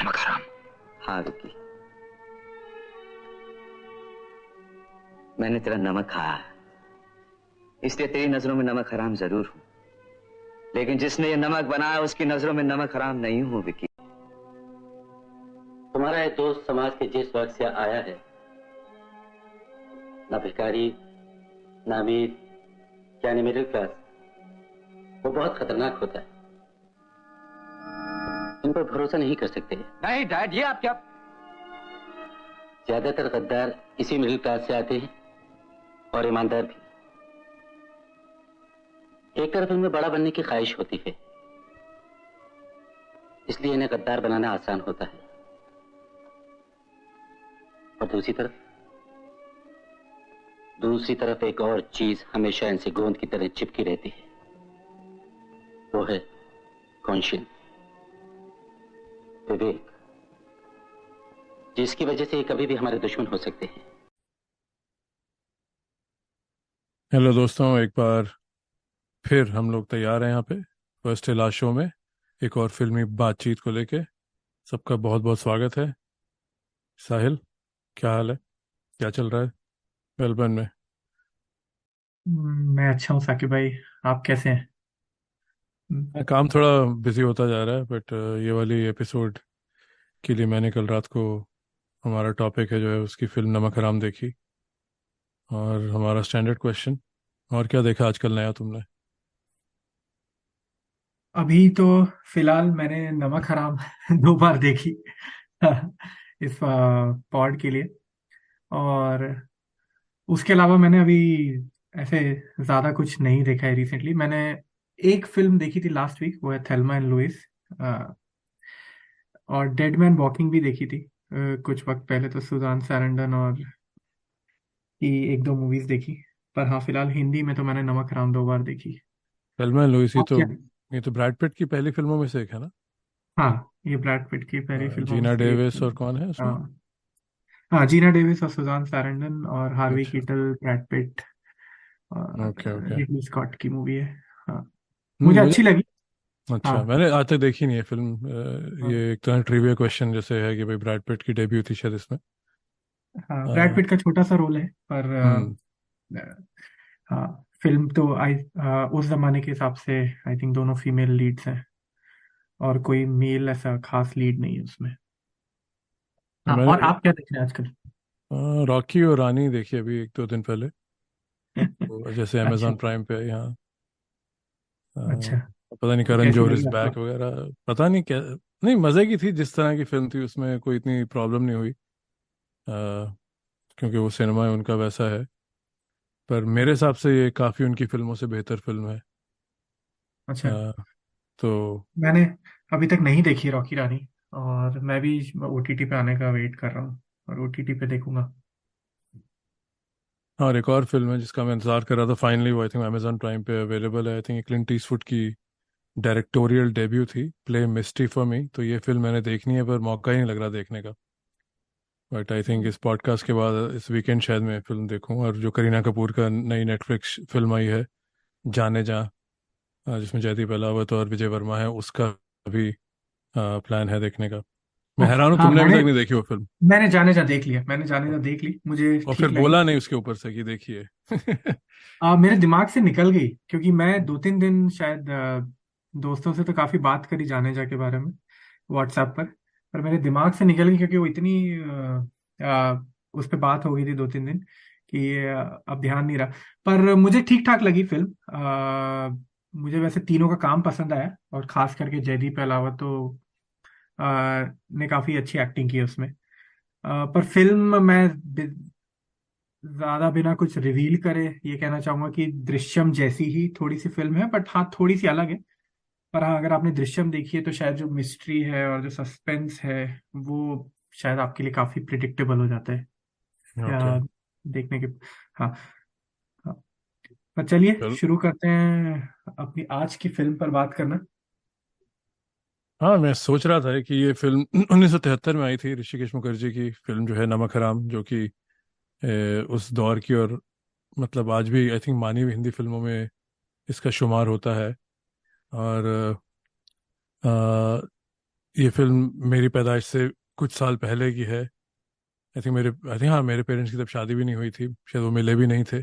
नमक हराम। हाँ विक्की, मैंने तेरा नमक खाया, इसलिए तेरी नजरों में नमक हराम जरूर हूं, लेकिन जिसने ये नमक बनाया उसकी नजरों में नमक हराम नहीं हूं विक्की। तुम्हारा ये दोस्त समाज के जिस वर्ग से आया है, ना भिखारी, ना अमीर, यानी मिडिल क्लास, वो बहुत खतरनाक होता है। इन पर भरोसा नहीं कर सकते। नहीं डैड, ये आप क्या। ज्यादातर गद्दार इसी मिडिल क्लास से आते हैं, और ईमानदार भी। एक तरफ इनमें बड़ा बनने की ख्वाहिश होती है, इसलिए इन्हें गद्दार बनाना आसान होता है, और दूसरी तरफ एक और चीज हमेशा इनसे गोंद की तरह चिपकी रहती है, वो है कॉन्शियंस, विवेक, जिसकी वजह से ये कभी भी हमारे दुश्मन हो सकते हैं। हेलो दोस्तों, एक बार फिर हम लोग तैयार हैं यहाँ पे फर्स्ट लास्ट शो में एक और फिल्मी बातचीत को लेके। सबका बहुत बहुत स्वागत है। साहिल, क्या हाल है? क्या चल रहा है मेलबर्न में? मैं अच्छा हूँ साकिब भाई। आप कैसे हैं? काम थोड़ा बिजी होता जा रहा है, बट ये वाली एपिसोड के लिए मैंने कल रात को, हमारा टॉपिक है जो है उसकी फिल्म नमक हराम देखी। और हमारा स्टैंडर्ड क्वेश्चन, और क्या देखा आजकल नया तुमने? अभी तो फिलहाल मैंने नमक हराम 2 बार देखी इस पॉड के लिए। और उसके अलावा मैंने अभी ऐसे ज़्यादा कुछ नहीं देखा है रिसेंटली। मैंने एक फिल्म देखी थी लास्ट वीक, वो है थेल्मा एंड लुइस। और डेड मैन वॉकिंग भी देखी थी कुछ वक्त पहले। तो सुजान सारंडन और की 1-2 मूवीज देखी। पर हाँ, फिलहाल हिंदी में तो मैंने नमक हराम 2 बार देखी। सलमान लुइस, आप क्या? ये तो ब्रैड पिट की पहली फिल्मों में से एक है ना? हाँ, ये ब्रैड पिट की पहली फिल्मों में जीना से एक डेविस और फिल्म। कौन है उसमें? हाँ हाँ, जीना डेविस और सुजान सारंडन और हार्वी अच्छा। कीटल, ब्रैड पिट और ओके ओके। रिडली स्कॉट की मूवी है। हाँ, मुझे मुझे, अच्छी लगी। अच्छा, हाँ मैंने आज तक देखी नहीं है फिल्म। हाँ ये एक तरह ट्रिविया क्वेश्चन जैसे है कि भाई ब्रैड पिट की डेब्यू थी शायद इसमें। हाँ, ब्रैड अ, पिट का छोटा सा रोल है, पर हम्म। हाँ, फिल्म तो उस जमाने के हिसाब से आई थिंक दोनों फीमेल लीड्स हैं, और कोई मेल ऐसा खास लीड नहीं है उसमें। हाँ, और मैंने आप क्या देख रहे हैं आजकल? रॉकी और रानी देखी अभी 1-2 दिन पहले। वो जैसे अच्छा अमेजोन प्राइम पे है यहाँ। अच्छा। पता नहीं, तो करण कैसी जौहर लगी इज आपको? बैक वगैरह, पता नहीं क्या। नहीं, मज़े की थी, जिस तरह की फिल्म थी उसमें कोई इतनी प्रॉब्लम नहीं हुई। क्योंकि वो सिनेमा उनका वैसा है। पर मेरे हिसाब से ये काफ़ी उनकी फिल्मों से बेहतर फिल्म है। अच्छा, अ, तो मैंने अभी तक नहीं देखी रॉकी रानी, और मैं भी ओटीटी पे आने का वेट कर रहा हूँ, और ओटीटी पे देखूंगा। और एक और फिल्म है जिसका मैं इंतजार कर रहा था, फाइनली वो आई थिंक अमेजोन प्राइम पे अवेलेबल है। आई थिंक क्लिंट ईस्टवुड की डायरेक्टोरियल डेब्यू थी, प्ले मिस्टी फॉर मी। तो ये फिल्म मैंने देखनी है पर मौका ही नहीं लग रहा देखने का। बट आई थिंक इस पॉडकास्ट के बाद इस वीकेंड शायद मैं फिल्म देखूं। और जो करीना कपूर का नई नेटफ्लिक्स फिल्म आई है, जाने जा, जिसमें जयदीप अहलावत और विजय वर्मा है, उसका भी प्लान है देखने का। मैं ओके, हैरान हूँ हाँ, तुमने अभी मैंने तक नहीं देखी वो फिल्म। मैंने जाने जा देख लिया, मैंने जाने जा देख ली, मुझे और फिर ठीक लगी। बोला नहीं उसके ऊपर से कि देखिए। मेरे दिमाग से निकल गई, क्योंकि मैं 2-3 दिन शायद दोस्तों से तो काफी बात करी जाने जा के बारे में, व्हाट्सएप पर मेरे दिमाग से निकल गई, क्योंकि वो इतनी उस पर बात हो गई थी 2-3 दिन कि अब ध्यान नहीं रहा। पर मुझे ठीक ठाक लगी फिल्म। मुझे वैसे तीनों का काम पसंद आया, और खास करके जयदीप अहलावत तो ने काफी अच्छी एक्टिंग की उसमें। पर फिल्म मैं ज्यादा बिना कुछ रिवील करे ये कहना चाहूंगा कि दृश्यम जैसी ही थोड़ी सी फिल्म है, बट हाँ, थोड़ी सी अलग है। पर हाँ, अगर आपने दृश्यम देखी है तो शायद जो मिस्ट्री है और जो सस्पेंस है, वो शायद आपके लिए काफी प्रिडिक्टेबल हो जाता है ओके। या देखने के। हाँ हाँ। पर चलिए चलो। शुरू करते हैं अपनी आज की फिल्म पर बात करना। हाँ, मैं सोच रहा था कि ये फिल्म 1973 में आई थी, ऋषिकेश मुखर्जी की फिल्म जो है नमक हराम, जो कि उस दौर की, और मतलब आज भी आई थिंक मानी हुई हिंदी फिल्मों में इसका शुमार होता है। और ये फिल्म मेरी पैदाइश से कुछ साल पहले की है। आई थिंक हाँ, मेरे पेरेंट्स की तब शादी भी नहीं हुई थी, शायद वो मिले भी नहीं थे।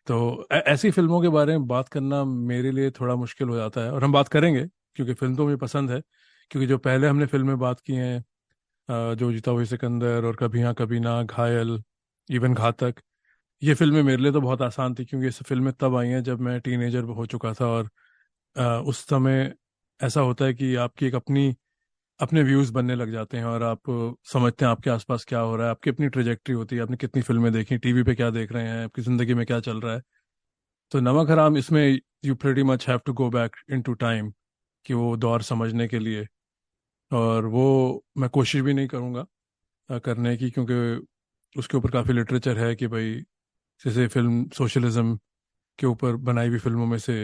तो ऐसी फिल्मों के बारे में बात करना मेरे लिए थोड़ा मुश्किल हो जाता है, और हम बात करेंगे क्योंकि फिल्म तो मुझे पसंद है। क्योंकि जो पहले हमने फिल्में बात की हैं, जो जीता हुई सिकंदर और कभी हाँ कभी ना, घायल, इवन घातक, ये फिल्में मेरे लिए तो बहुत आसान थी क्योंकि ये सब फिल्में तब आई हैं जब मैं टीनेजर हो चुका था। और उस समय ऐसा होता है कि आपकी एक अपने व्यूज बनने लग जाते हैं, और आप समझते हैं आपके आसपास क्या हो रहा है, आपकी अपनी ट्रेजेक्ट्री होती है, आपने कितनी फिल्में देखी, टीवी पे क्या देख रहे हैं, आपकी जिंदगी में क्या चल रहा है। तो नमक हराम इसमें you pretty much have to go back into time कि वो दौर समझने के लिए। और वो मैं कोशिश भी नहीं करूँगा करने की, क्योंकि उसके ऊपर काफ़ी लिटरेचर है कि भाई जैसे फिल्म सोशलिज्म के ऊपर बनाई हुई फिल्मों में से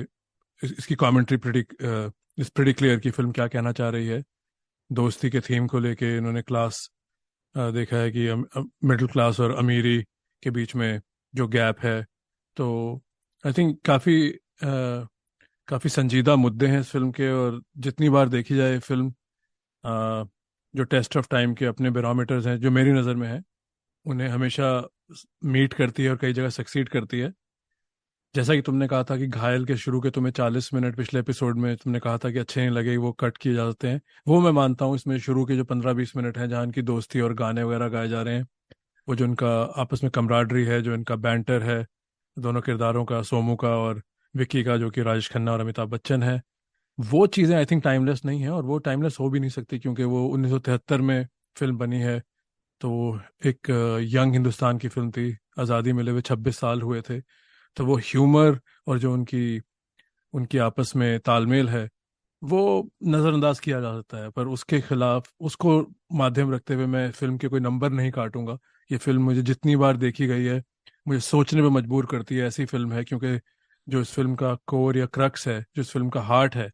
इसकी कमेंट्री प्रेटी क्लियर की फिल्म क्या कहना चाह रही है। दोस्ती के थीम को लेके इन्होंने क्लास देखा है कि मिडिल क्लास और अमीरी के बीच में जो गैप है। तो आई थिंक काफ़ी संजीदा मुद्दे हैं इस फिल्म के, और जितनी बार देखी जाए फिल्म, अ, जो टेस्ट ऑफ टाइम के अपने बैरोमीटर्स हैं जो मेरी नज़र में है, उन्हें हमेशा मीट करती है और कई जगह सक्सीड करती है। जैसा कि तुमने कहा था कि घायल के शुरू के तुम्हें 40 मिनट पिछले एपिसोड में तुमने कहा था कि अच्छे नहीं लगे, वो कट किए जा सकते हैं, वो मैं मानता हूँ। इसमें शुरू के जो 15-20 मिनट हैं जहाँ इनकी दोस्ती और गाने वगैरह गाए जा रहे हैं, वो जो इनका आपस में कमराडरी है, जो इनका बैंटर है दोनों किरदारों का, सोमू का और विक्की का, जो कि राजेश खन्ना और अमिताभ बच्चन है, वो चीज़ें आई थिंक टाइमलेस नहीं है, और वो टाइमलेस हो भी नहीं सकती क्योंकि वो 1973 में फिल्म बनी है। तो वो एक यंग हिंदुस्तान की फिल्म थी, आज़ादी मिले हुए 26 साल हुए थे। तो वो ह्यूमर और जो उनकी उनकी आपस में तालमेल है, वो नज़रअंदाज किया जा सकता है, पर उसके खिलाफ उसको माध्यम रखते हुए मैं फिल्म के कोई नंबर नहीं काटूंगा। ये फिल्म मुझे जितनी बार देखी गई है, मुझे सोचने पे मजबूर करती है, ऐसी फिल्म है। क्योंकि जो इस फिल्म का कोर या क्रक्स है, जो इस फिल्म का हार्ट है,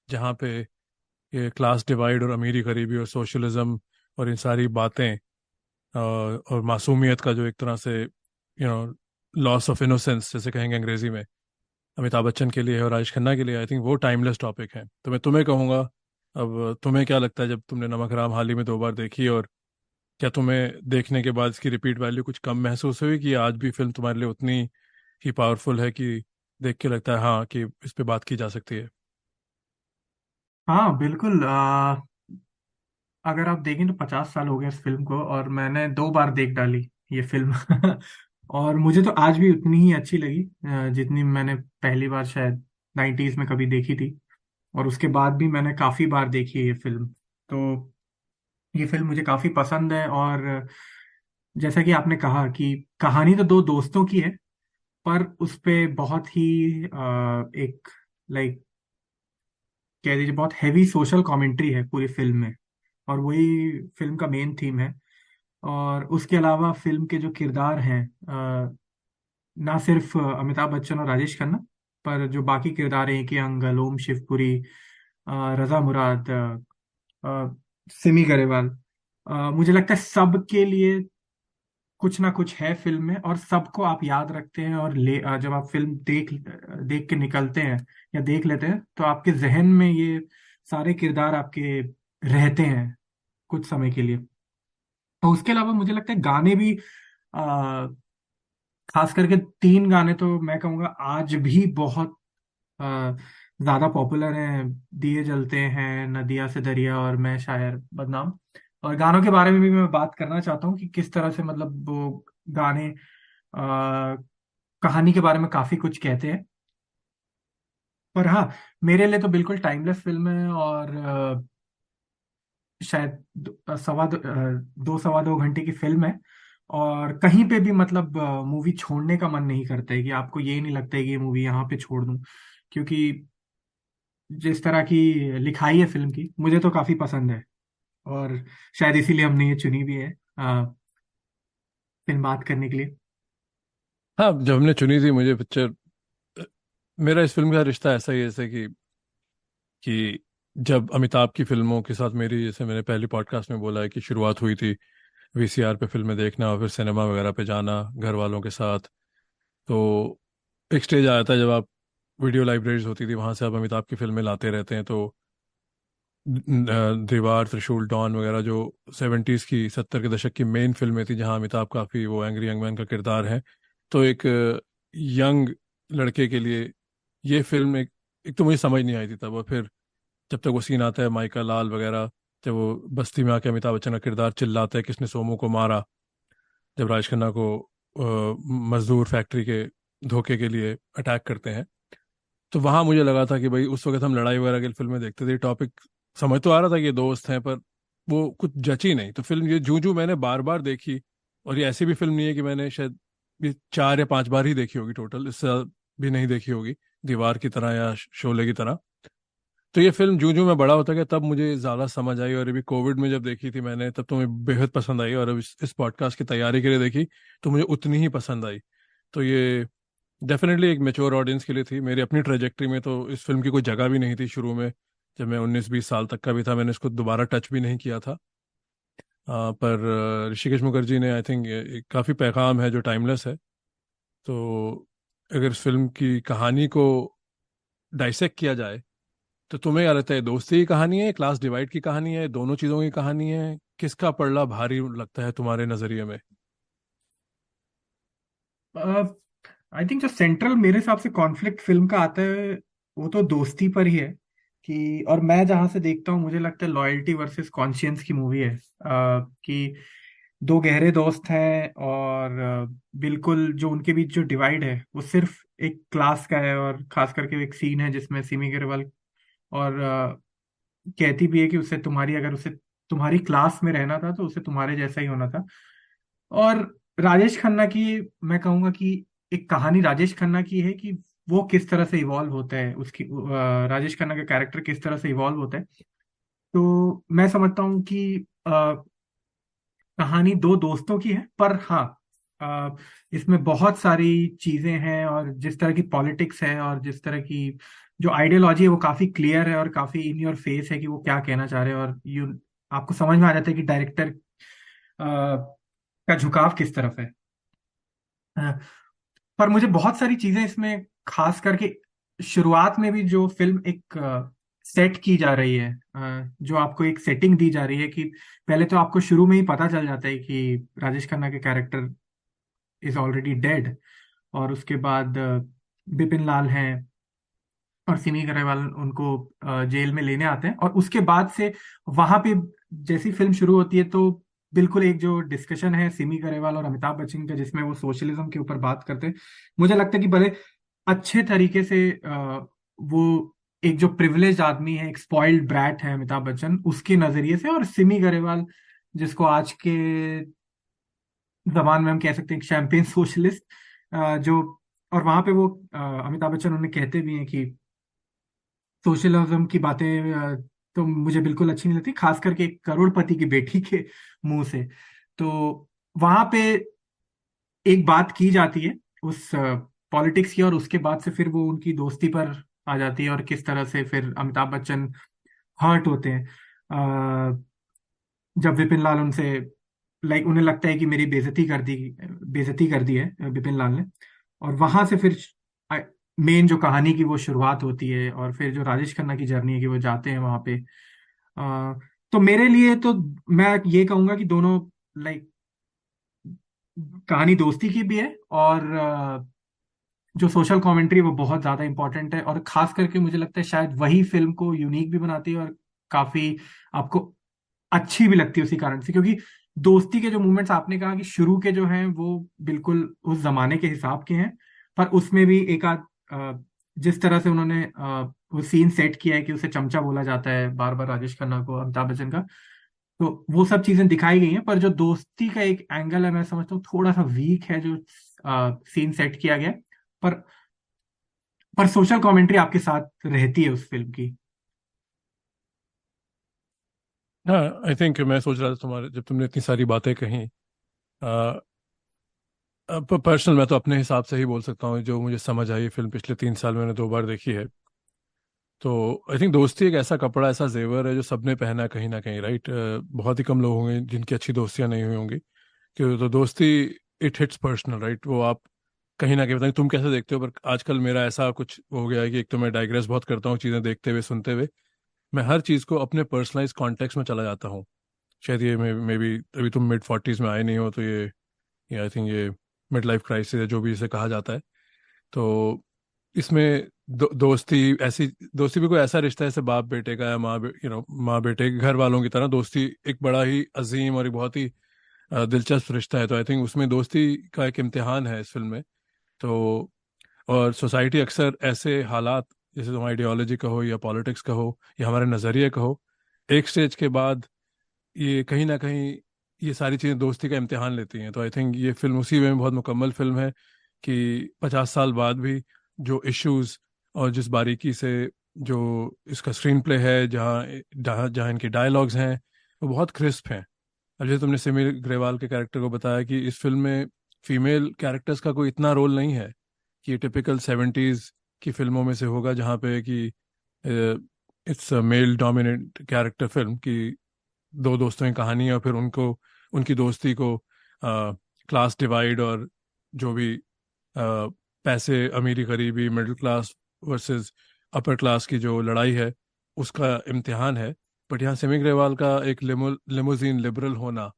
जहाँ पे ये क्लास डिवाइड और अमीरी गरीबी और सोशलिज्म और इन सारी बातें, और मासूमियत का जो एक तरह से लॉस ऑफ इनोसेंस जैसे कहेंगे अंग्रेजी में, अमिताभ बच्चन के लिए है और राजेश खन्ना के लिए, आई थिंक वो टाइमलेस टॉपिक है। तो मैं तुम्हें कहूँगा, अब तुम्हें क्या लगता है जब तुमने नमक हराम हाल ही में 2 बार देखी, और क्या तुम्हें देखने के बाद इसकी रिपीट वैल्यू कुछ कम महसूस हुई कि आज भी फिल्म तुम्हारे लिए उतनी ही पावरफुल है कि देख के लगता है हाँ कि इस पे बात की जा सकती है? हाँ बिल्कुल। अगर आप देखें तो 50 साल हो गए इस फिल्म को, और मैंने 2 बार देख डाली ये फिल्म। और मुझे तो आज भी उतनी ही अच्छी लगी जितनी मैंने पहली बार शायद 90s में कभी देखी थी। और उसके बाद भी मैंने काफी बार देखी है ये फिल्म। तो ये फिल्म मुझे काफी पसंद है। और जैसा कि आपने कहा कि कहानी तो दो दोस्तों की है, पर उस पे बहुत ही एक लाइक कह दीजिए बहुत हैवी सोशल कमेंट्री है पूरी फिल्म में। और वही फिल्म का मेन थीम है। और उसके अलावा फिल्म के जो किरदार हैं, ना सिर्फ अमिताभ बच्चन और राजेश खन्ना, पर जो बाकी किरदार हैं, कि अंगल, ओम शिवपुरी, रजा मुराद, अ, सिमी गरेवाल, मुझे लगता है सबके लिए कुछ ना कुछ है फिल्म में, और सबको आप याद रखते हैं। और जब आप फिल्म देख देख के निकलते हैं या देख लेते हैं, तो आपके जहन में ये सारे किरदार आपके रहते हैं कुछ समय के लिए। और उसके अलावा मुझे लगता है गाने भी, आ, खास करके 3 गाने तो मैं कहूँगा आज भी बहुत आ, ज्यादा पॉपुलर हैं। दिए जलते हैं, नदिया से दरिया, और मैं शायर बदनाम। और गानों के बारे में भी मैं बात करना चाहता हूँ कि किस तरह से मतलब वो गाने कहानी के बारे में काफी कुछ कहते हैं। पर हाँ, मेरे लिए तो बिल्कुल टाइमलेस फिल्म है। और शायद 2 सवा 2 घंटे की फिल्म है। और कहीं पे भी मतलब मूवी छोड़ने का मन नहीं करता है, कि आपको ये नहीं लगता है कि ये मूवी यहाँ पे छोड़ दूं। क्योंकि जिस तरह की लिखाई है फिल्म की, मुझे तो काफी पसंद है। और शायद इसीलिए हमने ये चुनी भी है फिल्म बात करने के लिए। हाँ, जब हमने चुनी थी मुझे पिक्चर, मेरा इस फिल्म का रिश्ता ऐसा ही है जैसे कि जब अमिताभ की फिल्मों के साथ मेरी, जैसे मैंने पहले पॉडकास्ट में बोला है कि शुरुआत हुई थी वीसीआर पे फिल्में देखना और फिर सिनेमा वगैरह पे जाना घर वालों के साथ। तो एक स्टेज आया था जब आप वीडियो लाइब्रेरीज होती थी, वहाँ से आप अमिताभ की फिल्में लाते रहते हैं। तो दीवार, त्रिशूल, डॉन वगैरह जो 70s की 70 के दशक की मेन फिल्में थी जहां अमिताभ काफ़ी वो एंग्री यंग मैन का किरदार है, तो एक यंग लड़के के लिए ये फिल्म एक तो मुझे समझ नहीं आई थी तब, और फिर जब तक वो सीन आता है माइका लाल वगैरह, जब वो बस्ती में आके अमिताभ बच्चन का किरदार चिल्लाता है किसने सोमू को मारा, जब राजेश खन्ना को मजदूर फैक्ट्री के धोखे के लिए अटैक करते हैं, तो वहां मुझे लगा था कि भाई उस वक्त हम लड़ाई वगैरह की फिल्में देखते थे, टॉपिक समझ तो आ रहा था कि ये दोस्त हैं, पर वो कुछ जची नहीं। तो फिल्म ये जूं जूं मैंने बार बार देखी, और ये ऐसी भी फिल्म नहीं है कि मैंने शायद ये 4 या 5 बार ही देखी होगी टोटल, इससे भी नहीं देखी होगी दीवार की तरह या शोले की तरह। तो ये फिल्म जूं जूं मैं बड़ा होता गया तब मुझे ज्यादा समझ आई, और अभी कोविड में जब देखी थी मैंने तब तो मुझे बेहद पसंद आई, और अब इस पॉडकास्ट की तैयारी के लिए देखी तो मुझे उतनी ही पसंद आई। तो ये डेफिनेटली एक मेच्योर ऑडियंस के लिए थी। मेरी अपनी ट्रेजेक्ट्री में तो इस फिल्म की कोई जगह भी नहीं थी शुरू में, जब मैं 19-20 साल तक का भी था मैंने इसको दोबारा टच भी नहीं किया था। पर ऋषिकेश मुखर्जी ने आई थिंक काफ़ी पैगाम है जो टाइमलेस है। तो अगर इस फिल्म की कहानी को डाइसेक्ट किया जाए तो तुम्हें क्या लगता है, दोस्ती की कहानी है, क्लास डिवाइड की कहानी है, दोनों चीज़ों की कहानी है, किसका पलड़ा भारी लगता है तुम्हारे नज़रिए में? आई थिंक जो सेंट्रल मेरे हिसाब से कॉन्फ्लिक्ट फिल्म का आता है वो तो दोस्ती पर ही है। कि और मैं जहां से देखता हूँ मुझे लगता है लॉयल्टी वर्सेस कॉन्शियंस की मूवी है। कि दो गहरे दोस्त हैं और बिल्कुल जो उनके बीच जो डिवाइड है वो सिर्फ एक क्लास का है। और खास करके एक सीन है जिसमें सिमी ग्रेवाल और कहती भी है कि उसे तुम्हारी अगर उसे तुम्हारी क्लास में रहना था तो उसे तुम्हारे जैसा ही होना था। और राजेश खन्ना की मैं कहूंगा कि एक कहानी राजेश खन्ना की है कि वो किस तरह से इवॉल्व होता है उसकी राजेश खन्ना का कैरेक्टर किस तरह से इवॉल्व होता है। तो मैं समझता हूँ कि कहानी दो दोस्तों की है पर हाँ इसमें बहुत सारी चीजें हैं और जिस तरह की पॉलिटिक्स है और जिस तरह की जो आइडियोलॉजी है वो काफी क्लियर है और काफी इन योर फेस है कि वो क्या कहना चाह रहे हैं। और यू आपको समझ में आ जाता है कि डायरेक्टर का झुकाव किस तरफ है। अ, पर मुझे बहुत सारी चीजें इसमें खास करके शुरुआत में भी जो फिल्म एक सेट की जा रही है जो आपको एक सेटिंग दी जा रही है कि पहले तो आपको शुरू में ही पता चल जाता है कि राजेश खन्ना के कैरेक्टर इज ऑलरेडी डेड। और उसके बाद बिपिन लाल हैं और सिमी ग्रेवाल उनको जेल में लेने आते हैं। और उसके बाद से वहां पे जैसी फिल्म शुरू होती है तो बिल्कुल एक जो डिस्कशन है सिमी ग्रेवाल और अमिताभ बच्चन का जिसमें वो सोशलिज्म के ऊपर बात करते हैं। मुझे लगता है कि बड़े अच्छे तरीके से वो एक जो प्रिविलेज आदमी है एक स्पॉइल्ड ब्रैट है अमिताभ बच्चन उसके नजरिए से और सिमी ग्रेवाल जिसको आज के जबान में हम कह सकते हैं शैंपेन सोशलिस्ट जो। और वहां पे वो अमिताभ बच्चन उन्हें कहते भी हैं कि सोशलिज्म की बातें तो मुझे बिल्कुल अच्छी नहीं लगती खास करके एक करोड़पति की बेटी के मुंह से। तो वहां पे एक बात की जाती है उस पॉलिटिक्स की और उसके बाद से फिर वो उनकी दोस्ती पर आ जाती है और किस तरह से फिर अमिताभ बच्चन हर्ट होते हैं जब विपिन लाल उनसे लाइक उन्हें लगता है कि मेरी बेइज्जती कर दी है विपिन लाल ने। और वहां से फिर मेन जो कहानी की वो शुरुआत होती है और फिर जो राजेश खन्ना की जर्नी है कि वो जाते हैं वहां पे। अ, तो मेरे लिए तो मैं ये कहूंगा कि दोनों लाइक कहानी दोस्ती की भी है और जो सोशल कमेंट्री वो बहुत ज्यादा इंपॉर्टेंट है। और खास करके मुझे लगता है शायद वही फिल्म को यूनिक भी बनाती है और काफी आपको अच्छी भी लगती है उसी कारण से क्योंकि दोस्ती के जो मूवमेंट्स आपने कहा कि शुरू के जो हैं वो बिल्कुल उस जमाने के हिसाब के हैं। पर उसमें भी एक आध जिस तरह से उन्होंने वो सीन सेट किया है कि उसे चमचा बोला जाता है बार बार राजेश खन्ना को अमिताभ बच्चन का। तो वो सब चीजें दिखाई गई हैं पर जो दोस्ती का एक एंगल है मैं समझता हूँ थोड़ा सा वीक है जो सीन सेट किया गया है। पर पर सोशल कमेंट्री आपके साथ रहती है उस फिल्म की। हाँ, आई थिंक मैं सोच रहा था तुम्हारे जब तुमने इतनी सारी बातें कही, पर्सनल मैं तो अपने हिसाब से ही बोल सकता हूँ जो मुझे समझ आई फिल्म पिछले 3 साल मैंने 2 बार देखी है। तो आई थिंक दोस्ती एक ऐसा कपड़ा, ऐसा जेवर है जो सबने पहना है कहीं ना कहीं, राइट? बहुत ही कम लोग होंगे जिनकी अच्छी दोस्तियां नहीं हुई होंगी। क्यों? तो दोस्ती इट हिट्स पर्सनल, राइट? वो आप कहीं ना कहीं, पता नहीं तुम कैसे देखते हो, पर आजकल मेरा ऐसा कुछ हो गया है कि एक तो मैं डाइग्रेस बहुत करता हूँ चीज़ें देखते हुए सुनते हुए, मैं हर चीज़ को अपने पर्सनलाइज कॉन्टेक्स्ट में चला जाता हूँ। शायद ये मे बी अभी तुम मिड 40s में आए नहीं हो, तो ये आई थिंक ये मिड लाइफ क्राइसिस है जो भी इसे कहा जाता है। तो इसमें दोस्ती, ऐसी दोस्ती भी कोई ऐसा रिश्ता है जैसे बाप बेटे का या माँ बेटे के घर वालों की तरह। दोस्ती एक बड़ा ही अजीम और एक बहुत ही दिलचस्प रिश्ता है। तो आई थिंक उसमें दोस्ती का एक इम्तिहान है इस फिल्म में। तो और सोसाइटी अक्सर ऐसे हालात, जैसे तुम आइडियोलॉजी कहो या पॉलिटिक्स कहो या हमारे नज़रिए कहो, एक स्टेज के बाद ये कहीं ना कहीं ये सारी चीज़ें दोस्ती का इम्तिहान लेती हैं। तो आई थिंक ये फिल्म उसी में बहुत मुकम्मल फिल्म है कि 50 साल बाद भी जो इश्यूज और जिस बारीकी से जो इसका स्क्रीन प्ले है, जहाँ जहाँ जहाँ इनके डायलॉग्स हैं, वो बहुत क्रिस्प हैं। अब जैसे तुमने सिमी ग्रेवाल के कैरेक्टर को बताया कि इस फिल्म में फीमेल कैरेक्टर्स का कोई इतना रोल नहीं है कि टिपिकल 70s की फिल्मों में से होगा, जहाँ पे कि it's male dominate character film की दो दोस्तों की कहानी है और फिर उनको उनकी दोस्ती को क्लास डिवाइड और जो भी पैसे, अमीरी गरीबी, middle class versus upper class की जो लड़ाई है, उसका इम्तिहान है। बट यहाँ सेमी ग्रेवाल का एक लिमोजीन लिबरल होना,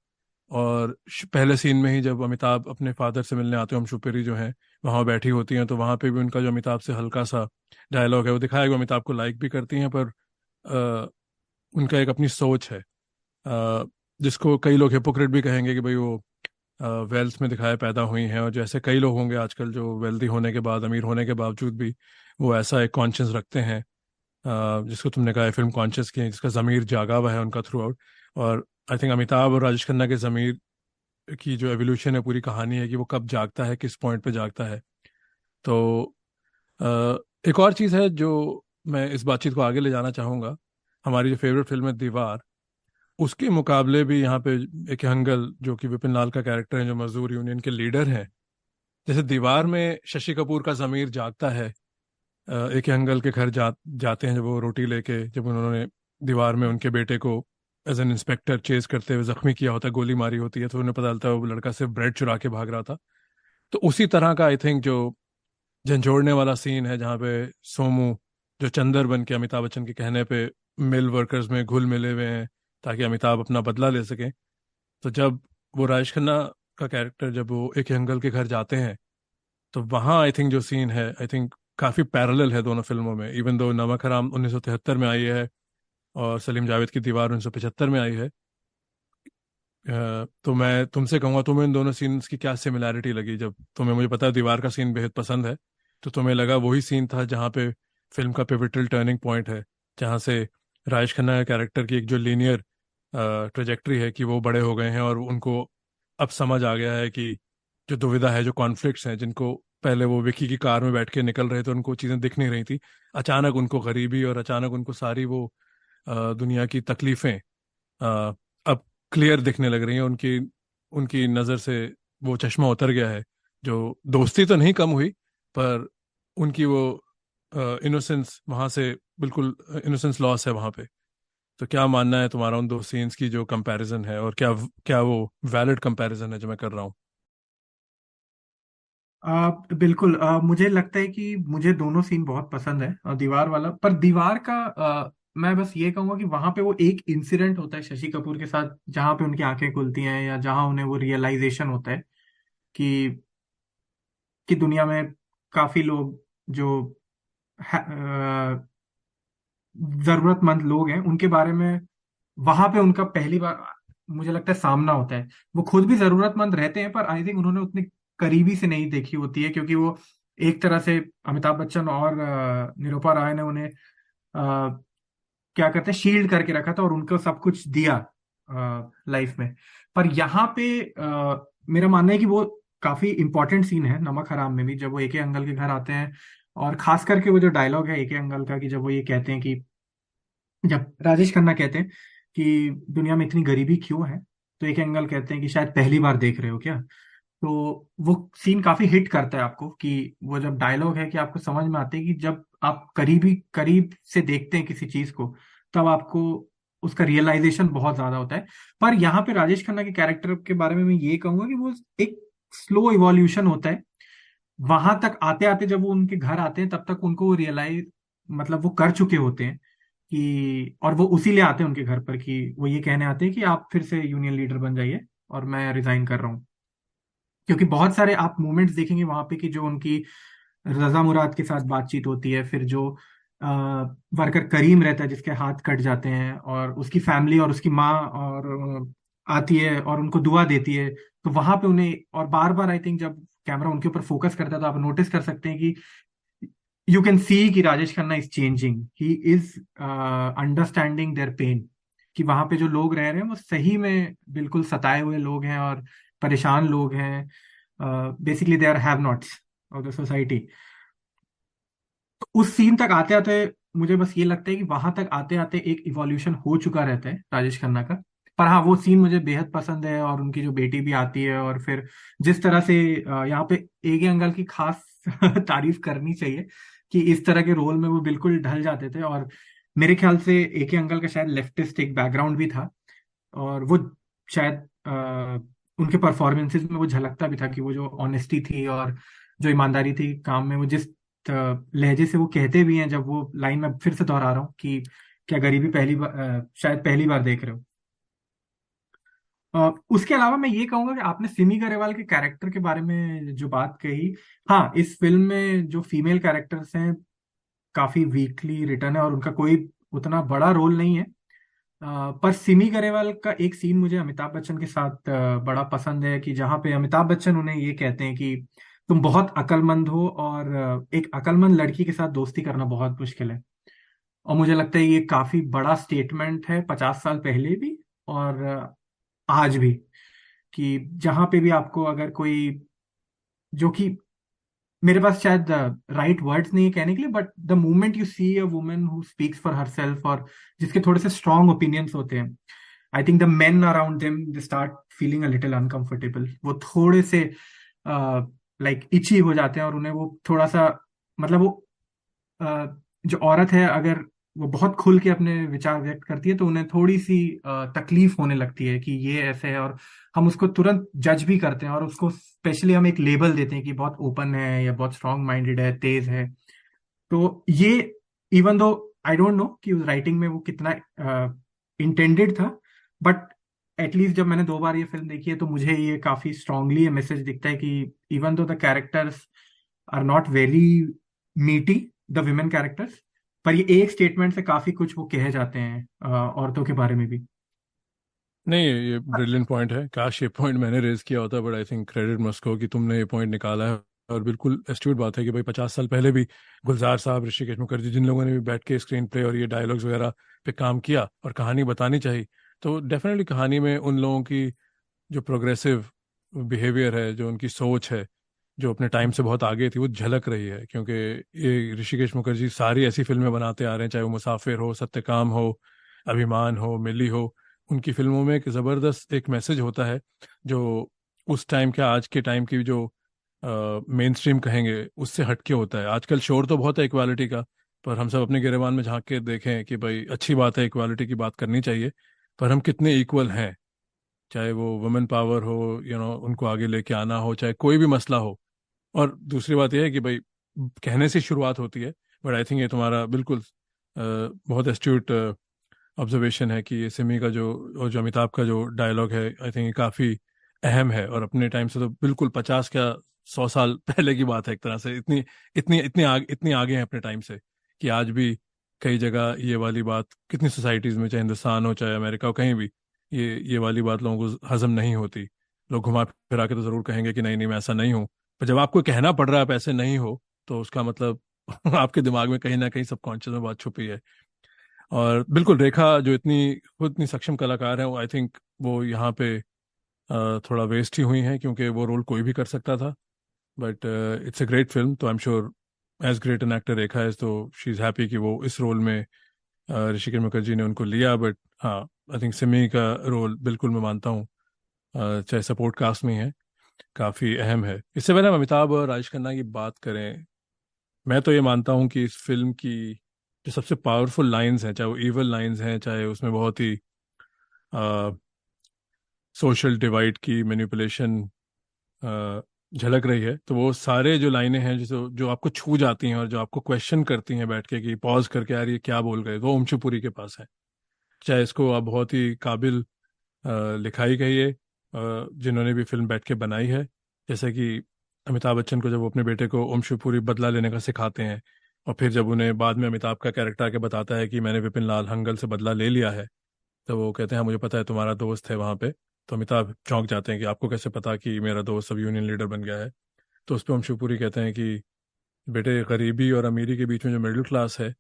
और पहले सीन में ही जब अमिताभ अपने फादर से मिलने आते हैं, हम शुपेरी जो हैं वहाँ बैठी होती हैं, तो वहाँ पे भी उनका जो अमिताभ से हल्का सा डायलॉग है वो दिखाया गया। अमिताभ को लाइक भी करती हैं, पर उनका एक अपनी सोच है, जिसको कई लोग हिपोक्रेट भी कहेंगे कि भाई वो वेल्थ में दिखाए पैदा हुई हैं, और जैसे कई लोग होंगे आजकल जो वेल्दी होने के बाद, अमीर होने के बावजूद भी वो ऐसा एक कॉन्शियस रखते हैं, जिसको तुमने कहा है फिल्म कॉन्शियस की है, जिसका ज़मीर जागा हुआ है उनका थ्रू आउट। और आई थिंक अमिताभ और राजेश खन्ना के ज़मीर की जो एवोल्यूशन है, पूरी कहानी है कि वो कब जागता है, किस पॉइंट पे जागता है। तो अ, एक और चीज़ है जो मैं इस बातचीत को आगे ले जाना चाहूँगा। हमारी जो फेवरेट फिल्म है दीवार, उसके मुकाबले भी यहाँ पे एक हंगल, जो कि विपिन लाल का कैरेक्टर है, जो मजदूर यूनियन के लीडर हैं, जैसे दीवार में शशि कपूर का जमीर जागता है। एक हंगल के घर जाते हैं जब वो रोटी लेके, जब उन्होंने दीवार में उनके बेटे को एज एन इंस्पेक्टर चेज करते हुए जख्मी किया होता है, गोली मारी होती है, तो उन्हें पता चलता है वो लड़का सिर्फ ब्रेड चुरा के भाग रहा था। तो उसी तरह का आई थिंक जो झंझोड़ने वाला सीन है, जहाँ पे सोमू जो चंदर बन के अमिताभ बच्चन के कहने पे मिल वर्कर्स में घुल मिले हुए हैं ताकि अमिताभ अपना बदला ले सकें। तो जब वो राजेश खन्ना का कैरेक्टर, जब वो एक अंकल के घर जाते हैं, तो वहाँ आई थिंक जो सीन है, आई थिंक काफ़ी पैरेलल है दोनों फिल्मों में। इवन दो नमक हराम 1973 में आई है और सलीम जावेद की दीवार 1975 में आई है। तो मैं तुमसे कहूँगा, तुम्हें इन दोनों सीन्स की क्या सिमिलैरिटी लगी? जब तुम्हें, मुझे पता है दीवार का सीन बेहद पसंद है, तो तुम्हें लगा वही सीन था जहाँ पे फिल्म का पिवटल टर्निंग पॉइंट है, जहाँ से राजेश खन्ना के कैरेक्टर की एक जो लीनियर ट्रेजेक्ट्री है कि वो बड़े हो गए हैं और उनको अब समझ आ गया है कि जो दुविधा है, जो कॉन्फ्लिक्ट्स हैं, जिनको पहले वो विकी की कार में बैठ के निकल रहे थे, उनको चीज़ें दिख नहीं रही थी, अचानक उनको गरीबी और अचानक उनको सारी वो दुनिया की तकलीफें अब क्लियर दिखने लग रही हैं। उनकी उनकी नज़र से वो चश्मा उतर गया है। जो दोस्ती तो नहीं कम हुई, पर उनकी वो इनोसेंस वहाँ से बिल्कुल, इनोसेंस लॉस है वहाँ पे। तो क्या मानना है तुम्हारा उन दो सीन्स की जो कंपैरिजन है, और क्या क्या वो वैलिड कंपैरिजन है जो मैं कर रहा हूँ? बिल्कुल। मुझे लगता है कि मुझे दोनों सीन बहुत पसंद है, दीवार वाला। पर दीवार का मैं बस ये कहूंगा कि वहां पे वो एक इंसिडेंट होता है शशि कपूर के साथ, जहां पे उनकी आंखें खुलती हैं या जहां उन्हें वो रियलाइजेशन होता है कि दुनिया में काफी लोग जो जरूरतमंद लोग हैं उनके बारे में वहां पे उनका पहली बार मुझे लगता है सामना होता है। वो खुद भी जरूरतमंद रहते हैं, पर आई थिंक उन्होंने उतनी करीबी से नहीं देखी होती है, क्योंकि वो एक तरह से अमिताभ बच्चन और निरूपा राय ने उन्हें क्या कहते हैं, शील्ड करके रखा था और उनको सब कुछ दिया लाइफ में। पर यहाँ पे मेरा मानना है कि वो काफी इंपॉर्टेंट सीन है नमक हराम में भी, जब वो एके अंकल के घर आते हैं। और खास करके वो जो डायलॉग है एके अंकल का, कि जब वो ये कहते हैं कि, जब राजेश खन्ना कहते हैं कि दुनिया में इतनी गरीबी क्यों है, तो एक एंगल कहते हैं कि शायद पहली बार देख रहे हो क्या। तो वो सीन काफी हिट करता है आपको, कि वो जब डायलॉग है कि आपको समझ में आते है कि जब आप करीब से देखते हैं किसी चीज को, तब आपको उसका रियलाइजेशन बहुत ज्यादा होता है। पर यहाँ पे राजेश खन्ना के कैरेक्टर के बारे में मैं ये कहूंगा कि वो एक स्लो इवोल्यूशन होता है। वहां तक आते आते जब वो उनके घर आते हैं, तब तक उनको रियलाइज, मतलब वो कर चुके होते हैं कि और वो उसी लिए आते हैं उनके घर पर कि वो ये कहने आते हैं कि आप फिर से यूनियन लीडर बन जाइए और मैं रिजाइन कर रहा हूँ। क्योंकि बहुत सारे आप मूवमेंट्स देखेंगे वहां पे कि जो उनकी रजा मुराद के साथ बातचीत होती है, फिर जो वर्कर करीम रहता है जिसके हाथ कट जाते हैं, और उसकी फैमिली और उसकी माँ और आती है और उनको दुआ देती है, तो वहां पे उन्हें और बार बार आई थिंक जब कैमरा उनके ऊपर फोकस करता है तो आप नोटिस कर सकते हैं कि यू कैन सी कि Rajesh Khanna is changing, he is understanding their pain, कि वहां पे जो लोग रह रहे हैं वो सही में बिल्कुल सताए हुए लोग हैं और परेशान लोग हैं, basically they are have nots of the society. तो उस सीन तक आते आते मुझे बस ये लगता है कि वहां तक आते आते एक इवोल्यूशन हो चुका रहता है राजेश खन्ना का। पर हाँ, वो सीन मुझे बेहद पसंद है, और उनकी जो बेटी भी आती है, और फिर जिस तरह से यहाँ पे एके अंकल की खास तारीफ करनी चाहिए कि इस तरह के रोल में वो बिल्कुल ढल जाते थे। और मेरे ख्याल से एके अंकल का शायद लेफ्टिस्ट एक बैकग्राउंड भी था, और वो शायद उनके परफॉर्मेंसेस में वो झलकता भी था कि वो जो ऑनेस्टी थी और जो ईमानदारी थी काम में, वो जिस लहजे से वो कहते भी हैं, जब वो लाइन में फिर से दोहरा रहा हूँ कि क्या गरीबी पहली बार, शायद पहली बार देख रहे हो। उसके अलावा मैं ये कहूंगा कि आपने सिमी गरेवाल के कैरेक्टर के बारे में जो बात कही, हाँ, इस फिल्म में जो फीमेल कैरेक्टर्स हैं काफी वीकली रिटर्न है और उनका कोई उतना बड़ा रोल नहीं है। पर सिमी गरेवाल का एक सीन मुझे अमिताभ बच्चन के साथ बड़ा पसंद है, कि जहाँ पे अमिताभ बच्चन उन्हें ये कहते हैं कि तुम बहुत अक्लमंद हो, और एक अक्लमंद लड़की के साथ दोस्ती करना बहुत मुश्किल है। और मुझे लगता है ये काफी बड़ा स्टेटमेंट है 50 साल पहले भी और आज भी, कि जहां पे भी आपको अगर कोई, जो कि मेरे पास शायद राइट वर्ड्स नहीं है कहने के लिए, but the moment you see a woman who speaks for herself, और जिसके थोड़े से स्ट्रॉन्ग ओपिनियंस होते हैं, I think the men around them they start feeling a little uncomfortable. वो थोड़े से लाइक इची हो जाते हैं, और उन्हें वो थोड़ा सा, मतलब वो जो औरत है अगर वो बहुत खुल के अपने विचार व्यक्त करती है तो उन्हें थोड़ी सी तकलीफ होने लगती है कि ये ऐसे है, और हम उसको तुरंत जज भी करते हैं, और उसको स्पेशली हम एक लेबल देते हैं कि बहुत ओपन है या बहुत स्ट्रांग माइंडेड है, तेज है। तो ये, even though I don't know कि उस राइटिंग में वो कितना इंटेंडेड था, बट एटलीस्ट जब मैंने 2 बार ये फिल्म देखी है तो मुझे ये काफी स्ट्रांगली ये मैसेज दिखता है कि even though the characters are not very meaty, the women characters, पर ये एक स्टेटमेंट से काफी कुछ वो कहे जाते हैं औरतों के बारे में भी। नहीं, ये ब्रिलियंट पॉइंट है। काश ये पॉइंट मैंने रेज किया होता, but I think credit must go कि तुमने ये पॉइंट निकाला है। और बिल्कुल एस्ट्यूट बात है कि भाई 50 साल पहले भी गुलजार साहब, ऋषिकेश मुखर्जी, जिन लोगों ने भी बैठ के स्क्रीन प्ले और ये डायलॉग्स वगैरह पे काम किया और कहानी बतानी चाहिए, तो डेफिनेटली कहानी में उन लोगों की जो प्रोग्रेसिव बिहेवियर है, जो उनकी सोच है, जो अपने टाइम से बहुत आगे थी, वो झलक रही है। क्योंकि ये ऋषिकेश मुखर्जी सारी ऐसी फिल्में बनाते आ रहे हैं, चाहे वो मुसाफिर हो, सत्यकाम हो, अभिमान हो, मिली हो। उनकी फिल्मों में एक ज़बरदस्त एक मैसेज होता है जो उस टाइम के, आज के टाइम की जो मेन स्ट्रीम कहेंगे उससे हटके होता है। आजकल शोर तो बहुत है इक्वालिटी का, पर हम सब अपने गिरेबान में झांक के देखें कि भाई अच्छी बात है, इक्वालिटी की बात करनी चाहिए, पर हम कितने इक्वल हैं। चाहे वो वुमेन पावर हो, उनको आगे लेके आना हो, चाहे कोई भी मसला हो। और दूसरी बात यह है कि भाई कहने से शुरुआत होती है, बट आई थिंक ये तुम्हारा बिल्कुल बहुत एस्ट्यूट ऑब्जर्वेशन है कि ये सिमी का जो, और जो अमिताभ का जो डायलॉग है, आई थिंक ये काफ़ी अहम है। और अपने टाइम से तो बिल्कुल 50 क्या 100 साल पहले की बात है एक तरह से। इतनी इतनी इतनी आगे हैं अपने टाइम से कि आज भी कई जगह ये वाली बात, कितनी सोसाइटीज़ में, चाहे हिंदुस्तान हो चाहे अमेरिका हो, कहीं भी ये वाली बात लोगों को हजम नहीं होती। लोग घुमा फिरा के तो ज़रूर कहेंगे कि नहीं नहीं मैं ऐसा नहीं हूँ, पर जब आपको कहना पड़ रहा है आप ऐसे नहीं हो, तो उसका मतलब आपके दिमाग में कहीं ना कहीं सबकॉन्शियस में बात छुपी है। और बिल्कुल रेखा जो इतनी खुद इतनी सक्षम कलाकार है, वो आई थिंक वो यहाँ पे थोड़ा वेस्ट ही हुई हैं, क्योंकि वो रोल कोई भी कर सकता था। But it's a great film, तो I am sure as great an actor Rekha is, तो शी इज़ हैप्पी कि वो इस रोल में ऋषिकेश मुखर्जी ने उनको लिया। बट हाँ, आई थिंक सिमी का रोल बिल्कुल मैं मानता हूँ, चाहे सपोर्ट कास्ट में है, काफ़ी अहम है। इससे पहले हम अमिताभ और राजेश खन्ना की बात करें, मैं तो ये मानता हूँ कि इस फिल्म की जो सबसे पावरफुल लाइंस हैं, चाहे वो इवल लाइंस हैं, चाहे उसमें बहुत ही सोशल डिवाइड की मैनिपुलेशन झलक रही है, तो वो सारे जो लाइनें हैं जो जो आपको छू जाती हैं और जो आपको क्वेश्चन करती हैं बैठ के कि पॉज करके यार ये क्या बोल रहे, वो ओम शिवपुरी के पास है। चाहे इसको आप बहुत ही काबिल लिखाई गई है जिन्होंने भी फिल्म बैठ के बनाई है, जैसे कि अमिताभ बच्चन को जब वो अपने बेटे को ओम शिवपुरी बदला लेने का सिखाते हैं, और फिर जब उन्हें बाद में अमिताभ का कैरेक्टर आके बताता है कि मैंने विपिन लाल हंगल से बदला ले लिया है, तो वो कहते हैं हाँ मुझे पता है तुम्हारा दोस्त है वहाँ पे। तो अमिताभ चौंक जाते हैं कि आपको कैसे पता कि मेरा दोस्त अब यूनियन लीडर बन गया है। तो उस पर ओम शिवपुरी कहते हैं कि बेटे, गरीबी और अमीरी के बीच में जो मिडिल क्लास है,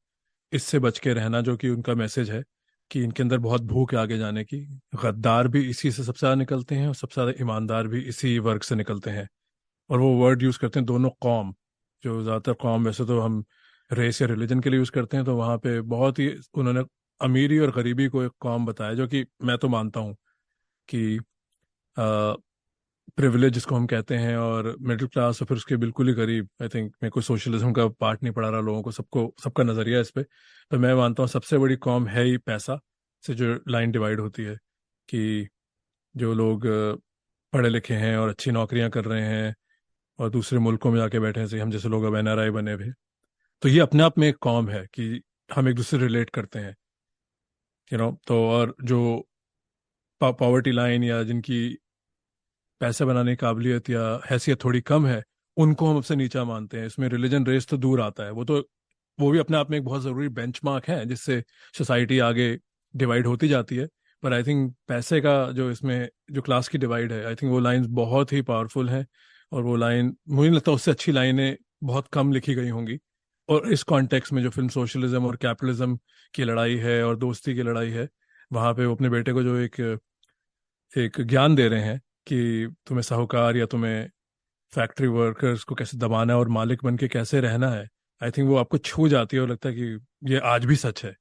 इससे बच के रहना, जो कि उनका मैसेज है कि इनके अंदर बहुत भूख है आगे जाने की। गद्दार भी इसी से सबसे ज़्यादा निकलते हैं और सबसे ज़्यादा ईमानदार भी इसी वर्ग से निकलते हैं। और वो वर्ड यूज़ करते हैं दोनों कौम, जो ज़्यादातर कौम वैसे तो हम रेस या रिलीजन के लिए यूज़ करते हैं, तो वहाँ पे बहुत ही उन्होंने अमीरी और गरीबी को एक कौम बताया, जो कि मैं तो मानता हूँ कि प्रिविलेज जिसको हम कहते हैं, और मिडिल क्लास और फिर उसके बिल्कुल ही गरीब। आई थिंक मैं कोई सोशलिज्म का पार्ट नहीं पढ़ा रहा लोगों को, सबको सबका नजरिया है इस पे। तो मैं मानता हूँ सबसे बड़ी कॉम है ही पैसा, से जो लाइन डिवाइड होती है कि जो लोग पढ़े लिखे हैं और अच्छी नौकरियां कर रहे हैं और दूसरे मुल्कों में जाके बैठे हैं, जैसे हम जैसे लोग अब एनआरआई बने हुए, तो ये अपने आप में एक कॉम है कि हम एक दूसरे रिलेट करते हैं, तो और जो पॉवर्टी लाइन या जिनकी पैसे बनाने की काबिलियत या हैसियत थोड़ी कम है, उनको हम सबसे नीचा मानते हैं। इसमें रिलीजन रेस तो दूर आता है, वो भी अपने आप में एक बहुत ज़रूरी बेंचमार्क है जिससे सोसाइटी आगे डिवाइड होती जाती है। पर आई थिंक पैसे का जो इसमें जो क्लास की डिवाइड है, आई थिंक वो लाइन बहुत ही पावरफुल है। और वो लाइन मुझे नहीं लगता उससे अच्छी लाइनें बहुत कम लिखी गई होंगी। और इस कॉन्टेक्स्ट में जो फिल्म सोशलिज्म और कैपिटलिज्म की लड़ाई है और दोस्ती की लड़ाई है, वहाँ पे वो अपने बेटे को जो एक एक ज्ञान दे रहे हैं कि तुम्हें साहूकार या तुम्हें फैक्ट्री वर्कर्स को कैसे दबाना है और मालिक बन के कैसे रहना है, आई थिंक वो आपको छू जाती है और लगता है कि ये आज भी सच है।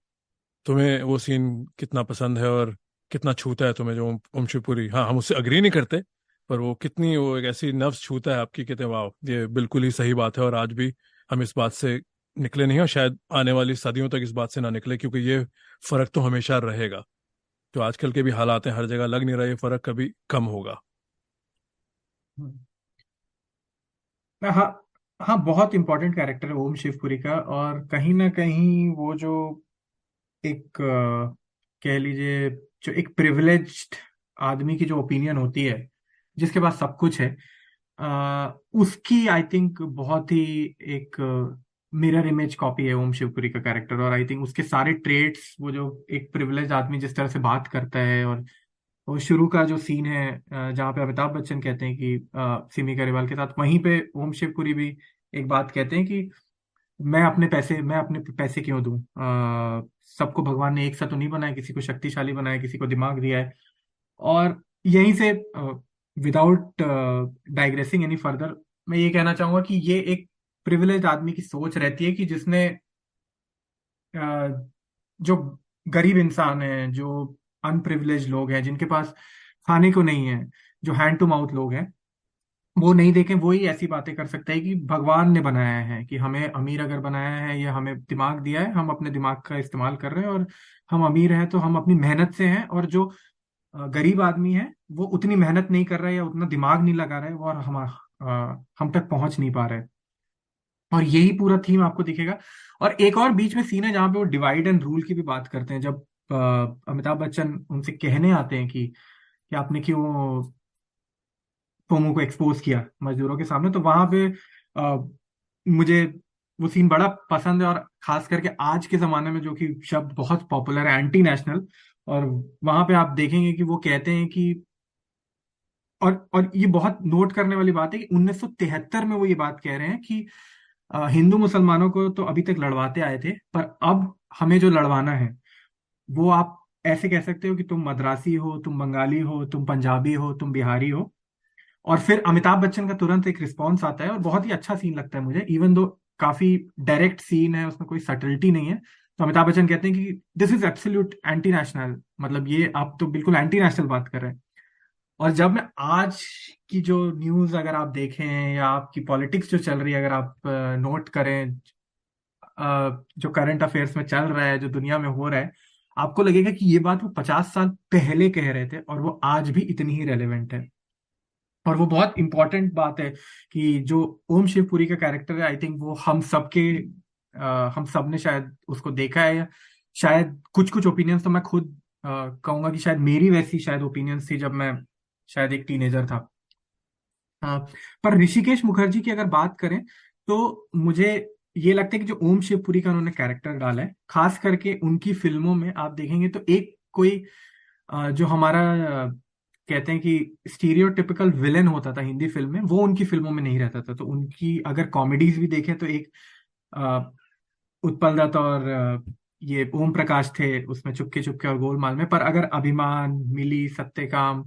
तुम्हें वो सीन कितना पसंद है और कितना छूता है तुम्हें, जो ओम शिवपुरी, हाँ हम उससे अग्री नहीं करते, पर वो कितनी वो एक ऐसी नफ्स छूता है आपकी, कहते हैं वाह ये बिल्कुल ही सही बात है और आज भी हम इस बात से निकले नहीं, और शायद आने वाली सदियों तक इस बात से ना निकले, क्योंकि ये फर्क तो हमेशा रहेगा। जो आजकल के भी हालात हैं हर जगह, लग नहीं रहा ये फर्क कभी कम होगा। हाँ, हाँ, बहुत इंपॉर्टेंट कैरेक्टर है ओम शिवपुरी का। और कहीं ना कहीं वो जो एक कह लीजिए, जो एक प्रिविलेज्ड आदमी की जो ओपिनियन होती है, जिसके पास सब कुछ है, उसकी आई थिंक बहुत ही एक मिरर इमेज कॉपी है ओम शिवपुरी का कैरेक्टर। और आई थिंक उसके सारे ट्रेड्स, वो जो एक प्रिविलेज आदमी जिस तरह से बात करता है, और शुरू का जो सीन है जहाँ पे अमिताभ बच्चन कहते हैं कि सिमी गरेवाल के साथ, वहीं पे ओम शिवपुरी भी एक बात कहते हैं कि मैं अपने पैसे क्यों दूं? सबको भगवान ने एक सा तो नहीं बनाया, किसी को शक्तिशाली बनाया, किसी को दिमाग दिया है। और यहीं से विदाउट डाइग्रेसिंग एनी फर्दर, मैं ये कहना चाहूंगा कि ये एक प्रिविलेज आदमी की सोच रहती है कि जिसने जो गरीब इंसान है, जो अनप्रिविलेज लोग हैं, जिनके पास खाने को नहीं है, जो हैंड टू माउथ लोग हैं, वो नहीं देखें, वो ही ऐसी बातें कर सकता है कि भगवान ने बनाया है, कि हमें अमीर अगर बनाया है या हमें दिमाग दिया है, हम अपने दिमाग का इस्तेमाल कर रहे हैं, और हम अमीर हैं तो हम अपनी मेहनत से हैं। और जो गरीब आदमी है, वो उतनी मेहनत नहीं कर रहा है या उतना दिमाग नहीं लगा रहा है, वो और हम तक पहुंच नहीं पा रहे हैं। और यही पूरा थीम आपको दिखेगा। और एक और बीच में सीन है जहां पे वो डिवाइड एंड रूल की भी बात करते हैं, जब अमिताभ बच्चन उनसे कहने आते हैं कि आपने क्यों फोमो को एक्सपोज किया मजदूरों के सामने। तो वहां पे मुझे वो सीन बड़ा पसंद है, और खास करके आज के जमाने में जो कि शब्द बहुत पॉपुलर है, एंटी नेशनल। और वहां पे आप देखेंगे कि वो कहते हैं कि, और ये बहुत नोट करने वाली बात है कि 1973 में वो ये बात कह रहे हैं कि हिंदू मुसलमानों को तो अभी तक लड़वाते आए थे, पर अब हमें जो लड़वाना है, वो आप ऐसे कह सकते हो कि तुम मद्रासी हो, तुम बंगाली हो, तुम पंजाबी हो, तुम बिहारी हो। और फिर अमिताभ बच्चन का तुरंत एक रिस्पॉन्स आता है, और बहुत ही अच्छा सीन लगता है मुझे, इवन दो काफी डायरेक्ट सीन है, उसमें कोई सटलिटी नहीं है। तो अमिताभ बच्चन कहते हैं कि this is absolute anti national, मतलब ये आप तो बिल्कुल एंटी नेशनल बात कर रहे हैं। और जब मैं आज की जो न्यूज अगर आप देखें, या आपकी पॉलिटिक्स जो चल रही है अगर आप नोट करें, जो करंट अफेयर्स में चल रहा है, जो दुनिया में हो रहा है, आपको लगेगा कि ये बात वो 50 साल पहले कह रहे थे और वो आज भी इतनी ही रेलेवेंट है। और वो बहुत इंपॉर्टेंट बात है कि जो ओम शिवपुरी का कैरेक्टर है, आई थिंक वो हम सब ने शायद उसको देखा है। शायद कुछ कुछ ओपिनियंस तो मैं खुद कहूंगा कि शायद मेरी वैसी शायद ओपिनियंस थी जब मैं शायद एक टीनेजर था। हाँ। पर ऋषिकेश मुखर्जी की अगर बात करें तो मुझे ये लगता है कि जो ओम शिवपुरी का उन्होंने कैरेक्टर डाला है, खास करके उनकी फिल्मों में आप देखेंगे तो एक कोई जो हमारा कहते हैं कि स्टीरियोटिपिकल विलेन होता था हिंदी फिल्म में, वो उनकी फिल्मों में नहीं रहता था। तो उनकी अगर कॉमेडीज भी देखें तो एक अ, उत्पल दत्त और ये ओम प्रकाश थे उसमें, चुपके चुपके और गोलमाल में। पर अगर अभिमान, मिली, सत्यकाम,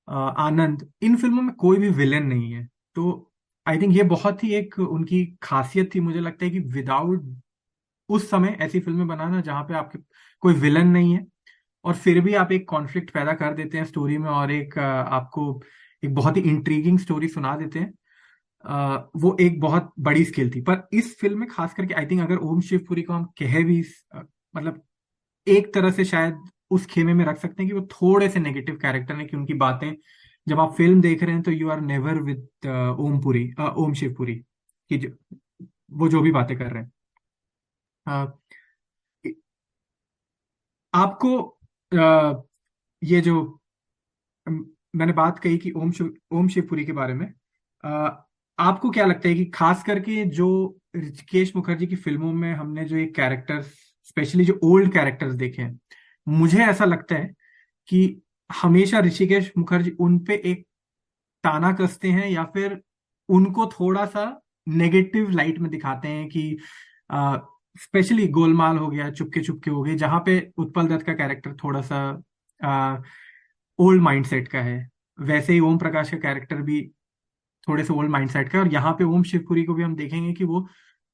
आनंद, इन फिल्मों में कोई भी विलेन नहीं है। तो आई थिंक ये बहुत ही एक उनकी खासियत थी। मुझे लगता है कि विदाउट उस समय ऐसी फिल्में बनाना जहां पे आपके कोई विलन नहीं है और फिर भी आप एक कॉन्फ्लिक्ट पैदा कर देते हैं स्टोरी में और एक आपको एक बहुत ही इंट्रीगिंग स्टोरी सुना देते हैं, वो एक बहुत बड़ी स्किल थी। पर इस फिल्म में खास करके आई थिंक अगर ओम शिवपुरी को हम कहे भी मतलब एक तरह से शायद उस खेमे में रख सकते हैं कि वो थोड़े से नेगेटिव कैरेक्टर हैं, कि उनकी बातें जब आप फिल्म देख रहे हैं तो यू आर नेवर विद ओम शिवपुरी कि वो जो भी बातें कर रहे हैं। अ, आपको ये जो मैंने बात कही कि ओम शिवपुरी के बारे में, अ, आपको क्या लगता है कि खास करके जो ऋषिकेश मुखर्जी की फिल्मों में हमने जो ये कैरेक्टर्स, स्पेशली जो ओल्ड कैरेक्टर्स देखे हैं, मुझे ऐसा लगता है कि हमेशा ऋषिकेश मुखर्जी उन पे एक ताना कसते हैं या फिर उनको थोड़ा सा नेगेटिव लाइट में दिखाते हैं कि स्पेशली गोलमाल हो गया, चुपके चुपके हो गए, जहां पे उत्पल दत्त का कैरेक्टर थोड़ा सा ओल्ड माइंडसेट का है, वैसे ही ओम प्रकाश का कैरेक्टर भी थोड़े से ओल्ड माइंडसेट का है। और यहाँ पे ओम शिवपुरी को भी हम देखेंगे कि वो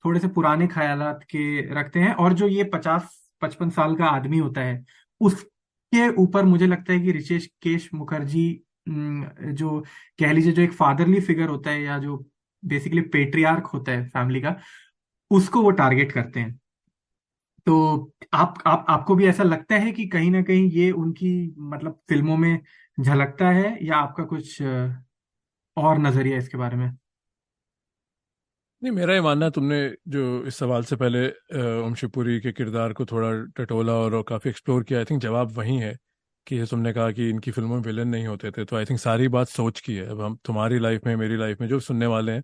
थोड़े से पुराने ख्यालात के रखते हैं। और जो ये 50-55 साल का आदमी होता है, उसके ऊपर मुझे लगता है कि ऋषिकेश मुखर्जी जो कह लीजिए जो एक फादरली फिगर होता है या जो बेसिकली पेट्रियार्क होता है फैमिली का, उसको वो टारगेट करते हैं। तो आपको भी ऐसा लगता है कि कहीं ना कहीं ये उनकी मतलब फिल्मों में झलकता है, या आपका कुछ और नजरिया है इसके बारे में? नहीं, मेरा ये मानना है, तुमने जो इस सवाल से पहले ओम शिवपुरी के किरदार को थोड़ा टटोला और काफ़ी एक्सप्लोर किया, आई थिंक जवाब वही है कि जैसे तुमने कहा कि इनकी फिल्मों में विलन नहीं होते थे, तो आई थिंक सारी बात सोच की है। अब हम तुम्हारी लाइफ में, मेरी लाइफ में, जो सुनने वाले हैं,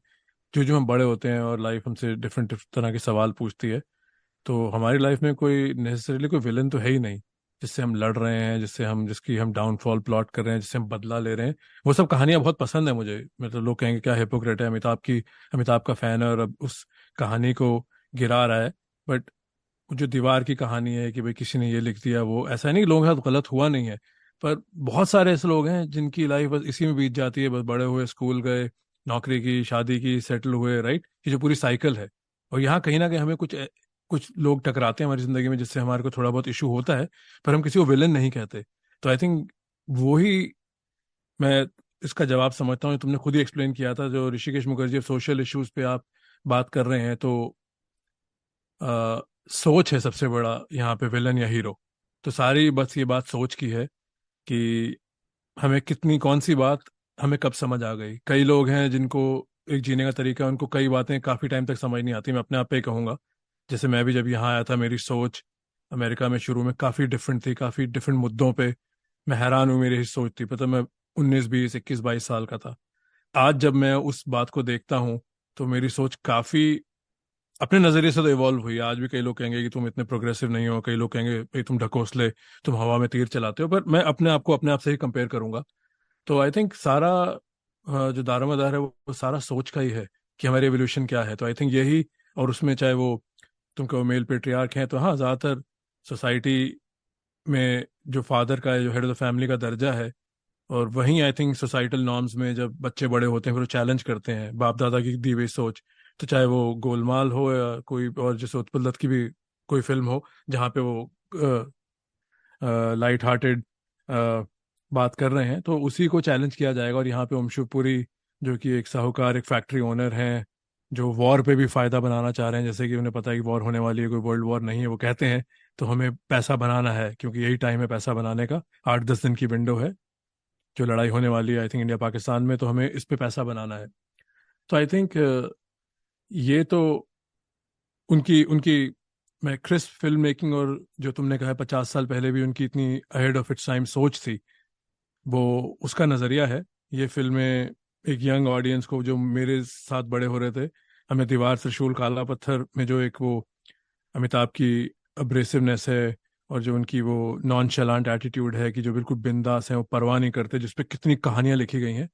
जो जो हम बड़े होते हैं और लाइफ हमसे डिफरेंट तरह के सवाल पूछती है, तो हमारी लाइफ में कोई नेसेसरीली कोई विलन तो है ही नहीं जिससे हम लड़ रहे हैं, जिसकी हम डाउनफॉल प्लॉट कर रहे हैं, जिससे हम बदला ले रहे हैं। वो सब कहानियां बहुत पसंद है मुझे। मतलब लोग कहेंगे क्या हिपोक्रेट है, अमिताभ का फैन है और अब उस कहानी को गिरा रहा है। बट जो दीवार की कहानी है कि भाई किसी ने ये लिख दिया, वो ऐसा नहीं कि लोगों के साथ गलत हुआ नहीं है, पर बहुत सारे ऐसे लोग हैं जिनकी लाइफ बस इसी में बीत जाती है, बस बड़े हुए, स्कूल गए, नौकरी की, शादी की, सेटल हुए, राइट। ये जो पूरी साइकिल है। और यहाँ कहीं ना कहीं हमें कुछ लोग टकराते हैं हमारी जिंदगी में जिससे हमारे को थोड़ा बहुत इशू होता है, पर हम किसी को विलन नहीं कहते। तो आई थिंक वो ही मैं इसका जवाब समझता हूँ। तुमने खुद ही एक्सप्लेन किया था, जो ऋषिकेश मुखर्जी सोशल इश्यूज पे आप बात कर रहे हैं, तो सोच है सबसे बड़ा यहाँ पे विलन या हीरो। तो सारी बस ये बात सोच की है कि हमें कितनी कौन सी बात हमें कब समझ आ गई। कई लोग हैं जिनको एक जीने का तरीका है, उनको कई बातें काफी टाइम तक समझ नहीं आती। मैं अपने आप पे ही कहूंगा, जैसे मैं भी जब यहाँ आया था, मेरी सोच अमेरिका में शुरू में काफी डिफरेंट थी, काफी डिफरेंट मुद्दों पे मैं हैरान हूँ मेरी सोच थी। पता, मैं 19, 20, 21, 22 साल का था। आज जब मैं उस बात को देखता हूँ तो मेरी सोच काफी अपने नजरिए से तो इवॉल्व हुई है। आज भी कई लोग कहेंगे कि तुम इतने प्रोग्रेसिव नहीं हो, कई लोग कहेंगे भाई तुम ढकोसले, तुम हवा में तीर चलाते हो, पर मैं अपने आप को अपने आप से ही कंपेयर करूंगा। तो आई थिंक सारा जो दारोमदार है वो सारा सोच का ही है कि हमारी एवोल्यूशन क्या है। तो आई थिंक यही, और उसमें चाहे वो तुम कहो मेल पेट्रियार्क हैं, तो हाँ, ज़्यादातर सोसाइटी में जो फादर का है, जो हेड ऑफ द फैमिली का दर्जा है, और वहीं आई थिंक सोसाइटल नॉर्म्स में जब बच्चे बड़े होते हैं फिर वो चैलेंज करते हैं बाप दादा की दी हुई सोच। तो चाहे वो गोलमाल हो या कोई और, जैसे उत्पल दत्त की भी कोई फिल्म हो जहाँ पे वो लाइट हार्टेड बात कर रहे हैं, तो उसी को चैलेंज किया जाएगा। और यहाँ पे ओम शिवपुरी, जो कि एक साहूकार, एक फैक्ट्री ओनर हैं, जो वॉर पे भी फायदा बनाना चाह रहे हैं, जैसे कि उन्हें पता है कि वॉर होने वाली है, कोई वर्ल्ड वॉर नहीं है, वो कहते हैं तो हमें पैसा बनाना है क्योंकि यही टाइम है पैसा बनाने का, 8-10 दिन की विंडो है। जो लड़ाई होने वाली है आई थिंक इंडिया पाकिस्तान में, तो हमें इस पे पैसा बनाना है। तो आई थिंक ये तो उनकी उनकी मैं क्रिस्प फिल्म मेकिंग, और जो तुमने कहा 50 साल पहले भी उनकी इतनी अहेड ऑफ इट्स टाइम सोच थी, वो उसका नज़रिया है। ये फिल्में एक यंग ऑडियंस को, जो मेरे साथ बड़े हो रहे थे, हमें दीवार, त्रिशूल, काला पत्थर में जो एक वो अमिताभ की अब्रेसिवनेस है, और जो उनकी वो नॉन चलांट एटीट्यूड है कि जो बिल्कुल बिंदास है, वो परवाह नहीं करते, जिस पे कितनी कहानियां लिखी गई हैं,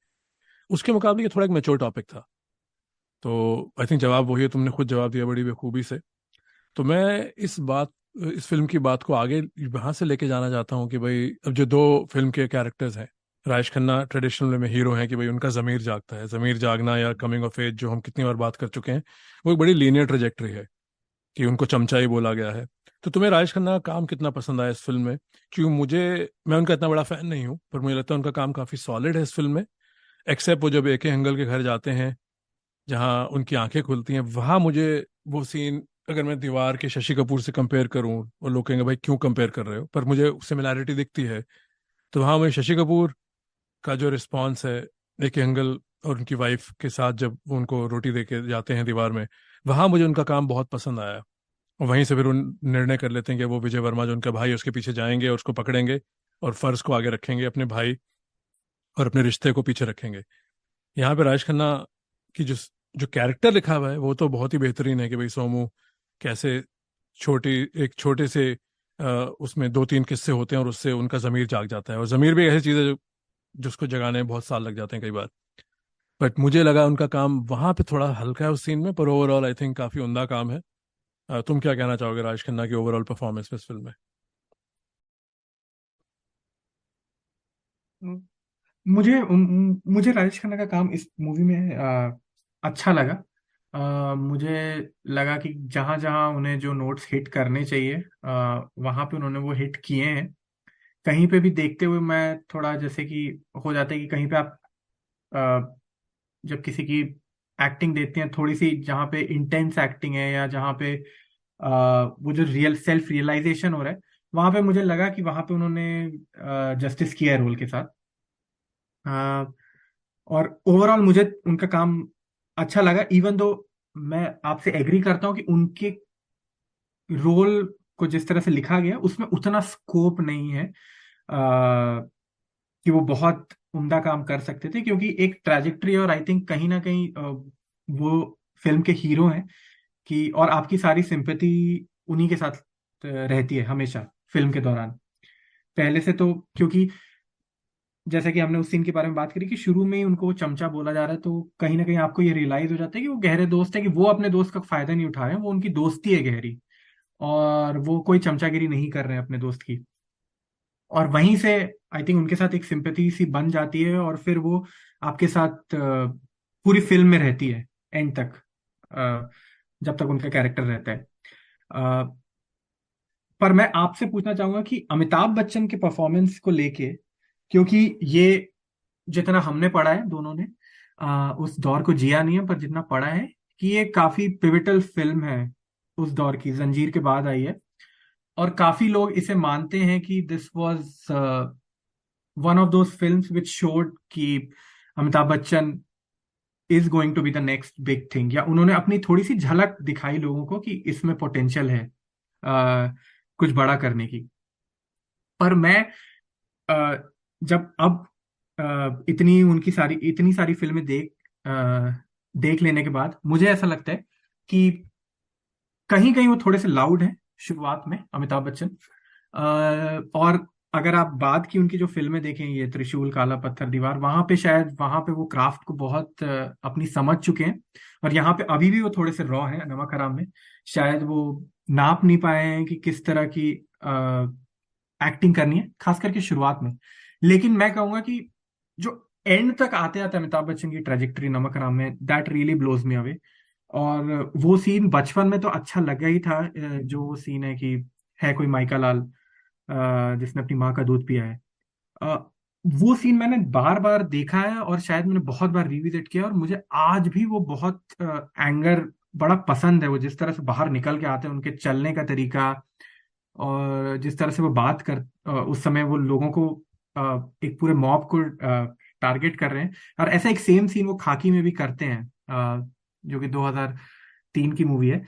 उसके मुकाबले ये थोड़ा एक मेच्योर टॉपिक था। तो आई थिंक जवाब वही है, तुमने खुद जवाब दिया बड़ी बेखूबी से। तो मैं इस फिल्म की बात को आगे वहां से लेके जाना चाहता हूँ कि भाई अब जो दो फिल्म के कैरेक्टर्स हैं, राजेश खन्ना ट्रेडिशनल में हीरो हैं कि भाई उनका जमीर जागता है, जमीर जागना या कमिंग ऑफ एज जो हम कितनी बार बात कर चुके हैं, वो एक बड़ी लीनियर ट्रेजेक्टरी है कि उनको चमचा ही बोला गया है। तो तुम्हें राजेश खन्ना का काम कितना पसंद आया इस फिल्म में? क्योंकि मैं उनका इतना बड़ा फैन नहीं हूँ, पर मुझे लगता है उनका काम काफी सॉलिड है इस फिल्म में। एक्सेप्ट वो जब ए के हंगल के घर जाते हैं, जहाँ उनकी आंखें खुलती हैं, वहां मुझे वो सीन, अगर मैं दीवार के शशि कपूर से कंपेयर करूं, और लोग कहेंगे भाई क्यों कंपेयर कर रहे हो, पर मुझे सिमिलैरिटी दिखती है। तो वहां मुझे शशि कपूर का जो रिस्पॉन्स है ए के हंगल और उनकी वाइफ के साथ, जब वो उनको रोटी दे के जाते हैं दीवार में, वहां मुझे उनका काम बहुत पसंद आया। और वहीं से फिर उन निर्णय कर लेते हैं कि वो विजय वर्मा जो उनका भाई है, उसके पीछे जाएंगे और उसको पकड़ेंगे, और फर्ज को आगे रखेंगे, अपने भाई और अपने रिश्ते को पीछे रखेंगे। यहाँ पे राजेश खन्ना की जो जो कैरेक्टर लिखा हुआ है, वो तो बहुत ही बेहतरीन है कि भाई सोमू कैसे छोटी एक छोटे से उसमें 2-3 किस्से होते हैं और उससे उनका जमीर जाग जाता है। और जमीर भी एक ऐसी चीज़ है जिसको जगाने में बहुत साल लग जाते हैं कई बार। बट मुझे लगा उनका काम वहां पे थोड़ा हल्का है उस सीन में, पर ओवरऑल आई थिंक काफी उम्दा काम है। तुम क्या कहना चाहोगे राजेश खन्ना की ओवरऑल परफॉर्मेंस में इस फिल्म में? मुझे राजेश खन्ना का काम इस मूवी में अच्छा लगा। मुझे लगा कि जहां जहां उन्हें जो नोट्स हिट करने चाहिए, वहां पे उन्होंने वो हिट किए हैं। कहीं पे भी देखते हुए मैं थोड़ा, जैसे कि हो जाता है कि कहीं पे आप अ, जब किसी की एक्टिंग देखते हैं थोड़ी सी, जहाँ पे इंटेंस एक्टिंग है या जहाँ पे वो जो रियल सेल्फ रियलाइजेशन हो रहा है, वहां पे मुझे लगा कि वहां पे उन्होंने जस्टिस किया है रोल के साथ। अ, और ओवरऑल मुझे उनका काम अच्छा लगा, इवन दो मैं आपसे एग्री करता हूँ कि उनके रोल को जिस तरह से लिखा गया उसमें उतना स्कोप नहीं है कि वो बहुत उम्दा काम कर सकते थे, क्योंकि एक ट्रैजेक्टरी, और आई थिंक कहीं ना कहीं वो फिल्म के हीरो हैं कि, और आपकी सारी सिंपैथी उन्हीं के साथ रहती है हमेशा फिल्म के दौरान। पहले से तो, क्योंकि जैसे कि हमने उस सीन के बारे में बात करी कि शुरू में ही उनको चमचा बोला जा रहा है, तो कहीं ना कहीं आपको ये रियलाइज हो जाता है कि वो गहरे दोस्त है, कि वो अपने दोस्त का फायदा नहीं उठा रहे हैं, वो उनकी दोस्ती है गहरी, और वो कोई चमचागिरी नहीं कर रहे हैं अपने दोस्त की। और वहीं से आई थिंक उनके साथ एक सिंपैथी सी बन जाती है, और फिर वो आपके साथ पूरी फिल्म में रहती है एंड तक, जब तक उनका कैरेक्टर रहता है। पर मैं आपसे पूछना चाहूंगा कि अमिताभ बच्चन के परफॉर्मेंस को लेके, क्योंकि ये जितना हमने पढ़ा है दोनों ने, उस दौर को जिया नहीं है, पर जितना पढ़ा है कि ये काफी पिविटल फिल्म है, उस दौर की, जंजीर के बाद आई है। और काफी लोग इसे मानते हैं कि this was one of those films which showed कि Amitabh Bachchan is going to be the next big thing, या उन्होंने अपनी थोड़ी सी झलक दिखाई लोगों को कि इसमें पोटेंशियल है कुछ बड़ा करने की। पर मैं जब अब इतनी सारी फिल्में देख लेने के बाद मुझे ऐसा लगता है कि कहीं कहीं वो थोड़े से लाउड हैं शुरुआत में, अमिताभ बच्चन। और अगर आप बाद की उनकी जो फिल्में देखें, ये त्रिशूल, काला पत्थर, दीवार, वहां पे वो क्राफ्ट को बहुत अपनी समझ चुके हैं। और यहाँ पे अभी भी वो थोड़े से रॉ हैं, नमक हराम में शायद वो नाप नहीं पाए हैं कि किस तरह की एक्टिंग करनी है, खास करके शुरुआत में। लेकिन मैं कहूंगा कि जो एंड तक आते आते अमिताभ बच्चन की ट्रेजेक्टरी नमक हराम में, that really blows me away. और वो सीन बचपन में तो अच्छा लगा ही था, जो वो सीन है कि है कोई माइका लाल जिसने अपनी माँ का दूध पिया है। अ, वो सीन मैंने बार बार देखा है, और शायद मैंने बहुत बार रिविजिट किया, और मुझे आज भी वो बहुत एंगर बड़ा पसंद है। वो जिस तरह से बाहर निकल के आते हैं, उनके चलने का तरीका, और जिस तरह से वो उस समय वो लोगों को एक पूरे मॉब को टारगेट कर रहे हैं। और ऐसा एक सेम सीन वो खाकी में भी करते हैं, जो कि 2003 की मूवी है।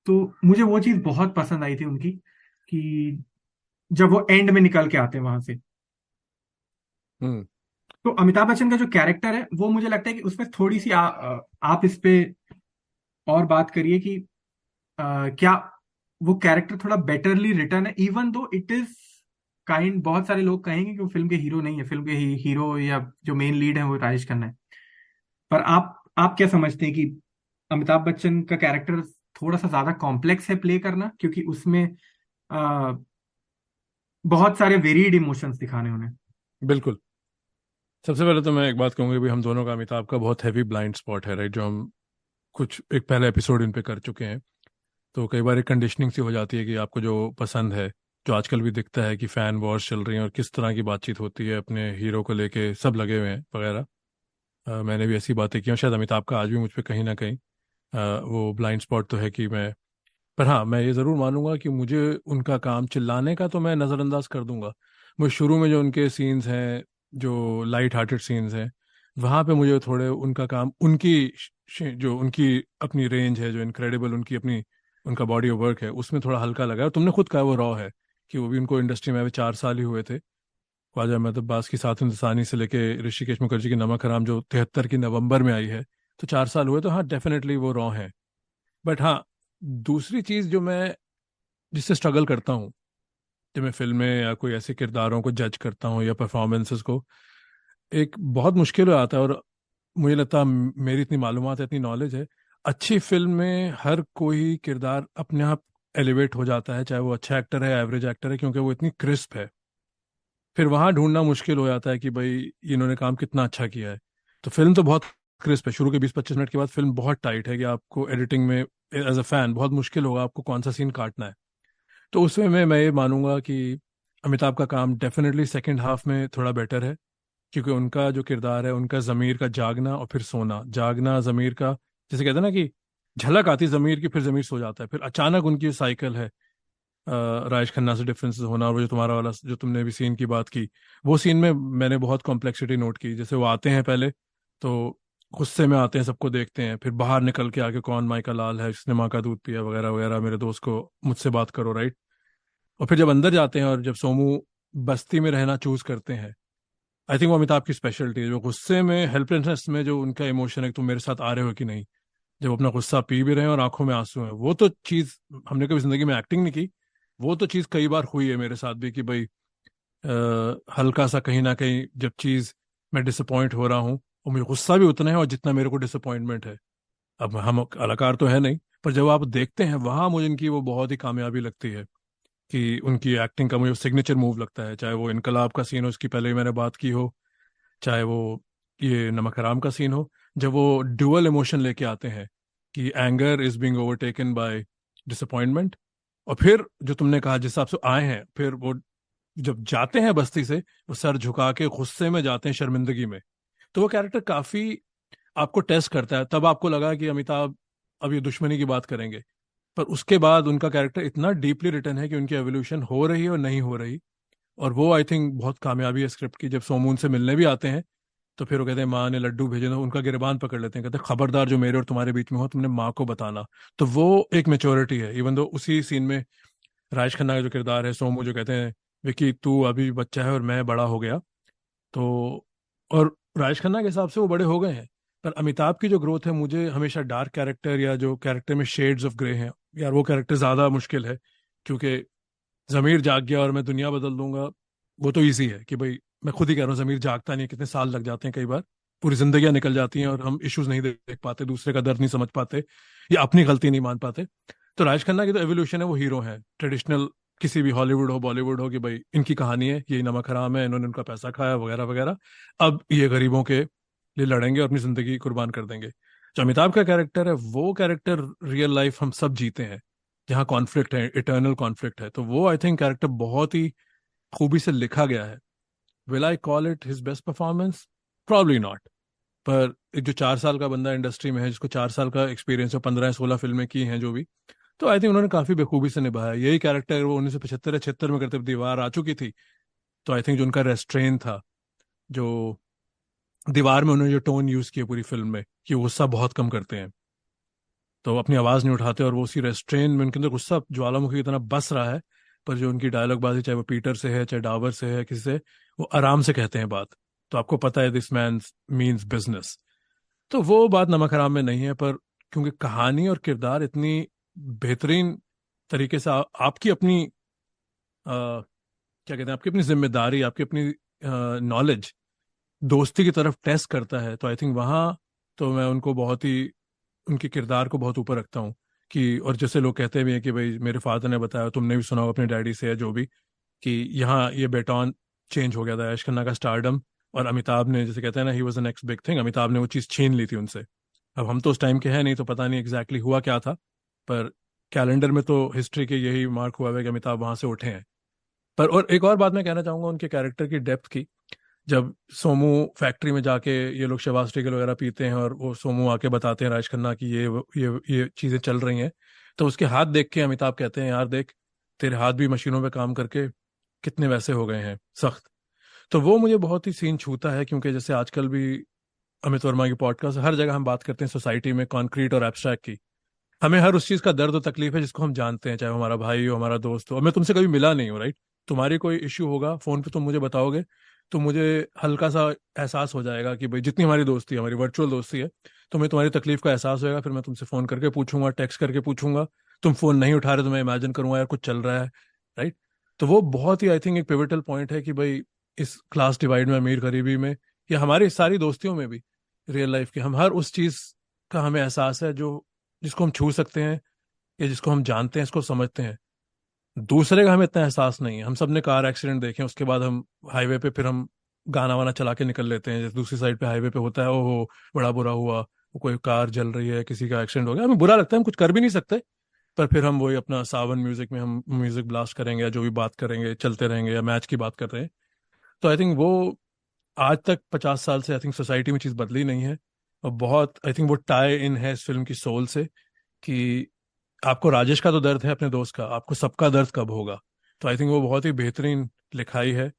तो मुझे वो चीज बहुत पसंद आई थी उनकी, कि जब वो एंड में निकल के आते हैं वहां से। हम्म। तो अमिताभ बच्चन का जो कैरेक्टर है वो मुझे लगता है कि उसमें थोड़ी सी आप इस पे और बात करिए कि क्या वो कैरेक्टर थोड़ा बेटरली रिटर्न है, even though it is kind, बहुत सारे लोग कहेंगे कि वो फिल्म के हीरो नहीं है, फिल्म के हीरो या जो मेन लीड है वो राजेश खन्ना है। पर आप क्या समझते हैं कि अमिताभ बच्चन का कैरेक्टर थोड़ा सा ज्यादा कॉम्प्लेक्स है प्ले करना, क्योंकि उसमें आ, बहुत सारे वेरिड इमोशंस दिखाने उन्हें। बिल्कुल। सबसे पहले तो मैं एक बात कहूंगी, भाई हम दोनों का अमिताभ का बहुत हैवी ब्लाइंड स्पॉट है, राइट, जो हम कुछ एक पहले एपिसोड इन पे कर चुके हैं। तो कई बार एक कंडीशनिंग सी हो जाती है कि आपको जो पसंद है, जो आजकल भी दिखता है कि फैन वॉर्स चल रही हैं और किस तरह की बातचीत होती है अपने हीरो को लेके, सब लगे हुए हैं वगैरह। मैंने भी ऐसी बातें की हैं, शायद अमिताभ का आज भी मुझ पे कहीं ना कहीं वो ब्लाइंड स्पॉट तो है कि मैं, पर हाँ मैं ये ज़रूर मानूंगा कि मुझे उनका काम चिल्लाने का तो मैं नज़रअंदाज कर दूंगा। मुझे शुरू में जो उनके सीन्स हैं, जो लाइट हार्टेड सीन्स हैं, वहाँ पे मुझे थोड़े उनका काम, उनकी जो उनकी अपनी रेंज है, जो इनक्रेडिबल उनकी अपनी उनका बॉडी ऑफ वर्क है, उसमें थोड़ा हल्का लगा। और तुमने खुद कहा वो रॉ है, कि वो भी उनको इंडस्ट्री में अभी 4 साल ही हुए थे। ख्वाजा मेहताब बास की सात हिंदुस्तानी से लेके ऋषिकेश मुखर्जी की नमक हराम जो 73 की नवंबर में आई है, तो 4 साल हुए, तो हाँ डेफिनेटली वो रॉ है। बट हाँ, दूसरी चीज जो मैं जिससे स्ट्रगल करता हूँ जब मैं फिल्में या कोई ऐसे किरदारों को जज करता हूँ या परफॉर्मेंसेस को, एक बहुत मुश्किल हो आता है। और मुझे लगता है मेरी इतनी मालूमात है, इतनी नॉलेज है, अच्छी फिल्म में हर कोई किरदार अपने आप एलिवेट हो जाता है, चाहे वो अच्छा एक्टर है, एवरेज एक्टर है, क्योंकि वो इतनी क्रिस्प है। फिर वहां ढूंढना मुश्किल हो जाता है कि भाई इन्होंने काम कितना अच्छा किया है। तो फिल्म तो बहुत क्रिस्प है, शुरू के 20-25 मिनट के बाद फिल्म बहुत टाइट है कि आपको एडिटिंग में एज अ फैन बहुत मुश्किल होगा आपको कौन सा सीन काटना है। तो उसमें मैं ये मानूंगा कि अमिताभ का काम डेफिनेटली सेकंड हाफ में थोड़ा बेटर है, क्योंकि उनका जो किरदार है, उनका जमीर का जागना और फिर सोना, जागना जमीर का, जैसे कहते हैं ना कि झलक आती जमीर की, फिर जमीर सो जाता है, फिर अचानक उनकी साइकिल है राजेश खन्ना से डिफरेंसेस होना। और वो जो तुम्हारा वाला जो तुमने अभी सीन की बात की, वो सीन में मैंने बहुत कॉम्प्लेक्सिटी नोट की। जैसे वो आते हैं पहले तो गुस्से में आते हैं, सबको देखते हैं, फिर बाहर निकल के आके कौन माई का लाल है जिसने माँ का दूध पिया वगैरह वगैरह, मेरे दोस्त को मुझसे बात करो, राइट। और फिर जब अंदर जाते हैं और जब सोमू बस्ती में रहना चूज करते हैं, आई थिंक वो अमिताभ की स्पेशलिटी है, जो गुस्से में हेल्पलेसनेस में जो उनका इमोशन है कि तुम मेरे साथ आ रहे हो कि नहीं, जब अपना गुस्सा पी भी रहे हैं और आंखों में आंसू हैं, वो तो चीज हमने कभी जिंदगी में एक्टिंग नहीं की, वो तो चीज कई बार हुई है मेरे साथ भी कि भाई हल्का सा कहीं ना कहीं जब चीज मैं डिसअपॉइंट हो रहा हूँ, और मुझे गुस्सा भी उतना है और जितना मेरे को डिसअपॉइंटमेंट है। अब हम कलाकार तो है नहीं, पर जब आप देखते हैं वहां मुझे इनकी वो बहुत ही कामयाबी लगती है, कि उनकी एक्टिंग का मुझे सिग्नेचर मूव लगता है, चाहे वो इनकलाब का सीन हो, इसकी पहले ही मैंने बात की हो, चाहे वो ये नमक हराम का सीन हो, जब वो ड्यूअल इमोशन लेके आते हैं कि anger is being overtaken by disappointment. और फिर जो तुमने कहा जिस हिसाब से आए हैं, फिर वो जब जाते हैं बस्ती से, वो सर झुका के गुस्से में जाते हैं, शर्मिंदगी में। तो वो कैरेक्टर काफी आपको टेस्ट करता है। तब आपको लगा कि अमिताभ अब ये दुश्मनी की बात करेंगे, पर उसके बाद उनका कैरेक्टर इतना डीपली रिटर्न है कि उनकी एवोल्यूशन हो रही है और नहीं हो रही। और वो आई थिंक बहुत कामयाबी है स्क्रिप्ट की। जब सोमून से मिलने भी आते हैं तो फिर वो कहते हैं माँ ने लड्डू भेजे, तो उनका गिरबान पकड़ लेते हैं, कहते हैं खबरदार जो मेरे और तुम्हारे बीच में हो तुमने माँ को बताना। तो वो एक मेच्योरिटी है। इवन दो उसी सीन में राजेश खन्ना का जो किरदार है सोमू, जो कहते हैं विकी तू अभी बच्चा है और मैं बड़ा हो गया, तो और राजेश खन्ना के हिसाब से वो बड़े हो गए हैं। पर अमिताभ की जो ग्रोथ है, मुझे हमेशा डार्क कैरेक्टर या जो कैरेक्टर में शेड्स ऑफ ग्रे हैं, यार वो कैरेक्टर ज्यादा मुश्किल है। क्योंकि जमीर जाग गया और मैं दुनिया बदल दूंगा, वो तो इजी है कि भाई मैं खुद ही कह रहा हूँ, जमीर जागता नहीं है, कितने साल लग जाते हैं, कई बार पूरी जिंदगियां निकल जाती हैं और हम इश्यूज नहीं देख पाते, दूसरे का दर्द नहीं समझ पाते या अपनी गलती नहीं मान पाते। तो राज खन्ना की तो एवोल्यूशन है, वो हीरो है ट्रेडिशनल, किसी भी हॉलीवुड हो बॉलीवुड हो, कि भाई इनकी कहानी है, ये नमक हराम है, इन्होंने उनका पैसा खाया वगैरह वगैरह, अब ये गरीबों के लिए लड़ेंगे और अपनी जिंदगी कुर्बान कर देंगे। जो अमिताभ का कैरेक्टर है, वो कैरेक्टर रियल लाइफ हम सब जीते हैं, जहाँ कॉन्फ्लिक्ट है, इटर्नल कॉन्फ्लिक्ट है। तो वो आई थिंक कैरेक्टर बहुत ही खूबी से लिखा गया है। Will I call it his best performance? Probably not. पर एक जो 4 साल का बंदा इंडस्ट्री में है, जिसको 4 साल का एक्सपीरियंस है, 15 या 16 फिल्में की हैं जो भी, तो आई थिंक उन्होंने काफी बेखूबी से निभाया। यही कैरेक्टर वो 1975 या 76 में करते दीवार आ चुकी थी, तो आई थिंक जो उनका रेस्ट्रेन था, जो दीवार में उन्होंने जो टोन यूज किया पूरी फिल्म में कि वो गुस्सा बहुत कम करते हैं, तो अपनी आवाज नहीं उठाते, और वो उसी रेस्ट्रेन में उनके अंदर गुस्सा ज्वालामुखी की तरह बस रहा है, पर जो उनकी डायलॉग बाजी, चाहे वो पीटर से है चाहे डावर से है, किसी से, वो आराम से कहते हैं बात। तो आपको पता है दिस मैन मीन्स बिजनेस। तो वो बात नमक हराम में नहीं है, पर क्योंकि कहानी और किरदार इतनी बेहतरीन तरीके से आपकी अपनी क्या कहते हैं, आपकी अपनी जिम्मेदारी, आपकी अपनी नॉलेज दोस्ती की तरफ टेस्ट करता है, तो आई थिंक वहाँ तो मैं उनको बहुत ही, उनके किरदार को बहुत ऊपर रखता हूँ। कि और जैसे लोग कहते भी हैं कि भाई मेरे फादर ने बताया, तुमने भी सुना होगा अपने डैडी से या जो भी, कि यहाँ ये बेटॉन चेंज हो गया था, ऐश खन्ना का स्टारडम, और अमिताभ ने, जैसे कहते हैं ना, he was the next big thing, Amitabh ने वो चीज़ छीन ली थी उनसे। अब हम तो उस टाइम के हैं नहीं, तो पता नहीं एग्जैक्टली हुआ क्या था, पर कैलेंडर में तो हिस्ट्री के यही मार्क हुआ है कि अमिताभ वहां से उठे हैं। पर और एक और बात मैं कहना चाहूंगा उनके कैरेक्टर की डेप्थ की। जब सोमू फैक्ट्री में जाके ये लोग शबाज टिकल वगैरह पीते हैं, और वो सोमू आके बताते हैं राज खन्ना की ये चीजें चल रही हैं, तो उसके हाथ देख के अमिताभ कहते हैं, यार देख, तेरे हाथ भी मशीनों पे काम करके कितने वैसे हो गए हैं, सख्त। तो वो मुझे बहुत ही सीन छूता है, क्योंकि जैसे आजकल भी अमित वर्मा की पॉडकास्ट, हर जगह हम बात करते हैं सोसाइटी में कॉन्क्रीट और एब्स्ट्रैक्ट की। हमें हर उस चीज का दर्द और तकलीफ है जिसको हम जानते हैं, चाहे वो हमारा भाई हो, हमारा दोस्त हो, और मैं तुमसे कभी मिला नहीं हूँ, राइट? तुम्हारी कोई इश्यू होगा फोन पे, तुम मुझे बताओगे, तो मुझे हल्का सा एहसास हो जाएगा कि भाई जितनी हमारी दोस्ती है, हमारी वर्चुअल दोस्ती है, तुम्हें तुम्हारी तकलीफ का एहसास होगा, फिर मैं तुमसे फोन करके पूछूंगा, टेक्स्ट करके पूछूंगा। तुम फोन नहीं उठा रहे तो मैं इमेजिन करूंगा यार कुछ चल रहा है, राइट? तो वो बहुत ही आई थिंक एक पिवटल पॉइंट है कि भाई इस क्लास डिवाइड में, अमीर गरीबी में, या हमारी सारी दोस्तियों में भी, रियल लाइफ के, हम हर उस चीज का हमें एहसास है जो, जिसको हम छू सकते हैं, या जिसको हम जानते हैं, इसको समझते हैं। दूसरे का हमें इतना एहसास नहीं है। हम सब ने कार एक्सीडेंट देखे, उसके बाद हम हाईवे पे फिर हम गाना वाना चला के निकल लेते हैं, जैसे दूसरी साइड पे हाईवे पे होता है, ओहो बड़ा बुरा हुआ, वो कोई कार जल रही है, किसी का एक्सीडेंट हो गया, हमें बुरा लगता है, हम कुछ कर भी नहीं सकते, पर फिर हम वही अपना सावन म्यूजिक में हम म्यूजिक ब्लास्ट करेंगे, या जो भी बात करेंगे चलते रहेंगे, या मैच की बात कर रहे हैं। तो आई थिंक वो आज तक 50 साल से आई थिंक सोसाइटी में चीज़ बदली नहीं है, और बहुत आई थिंक वो टाई इन है इस फिल्म की सोल से, कि आपको राजेश का तो दर्द है अपने दोस्त का, आपको सबका दर्द कब होगा। तो आई थिंक वो बहुत ही बेहतरीन लिखाई है,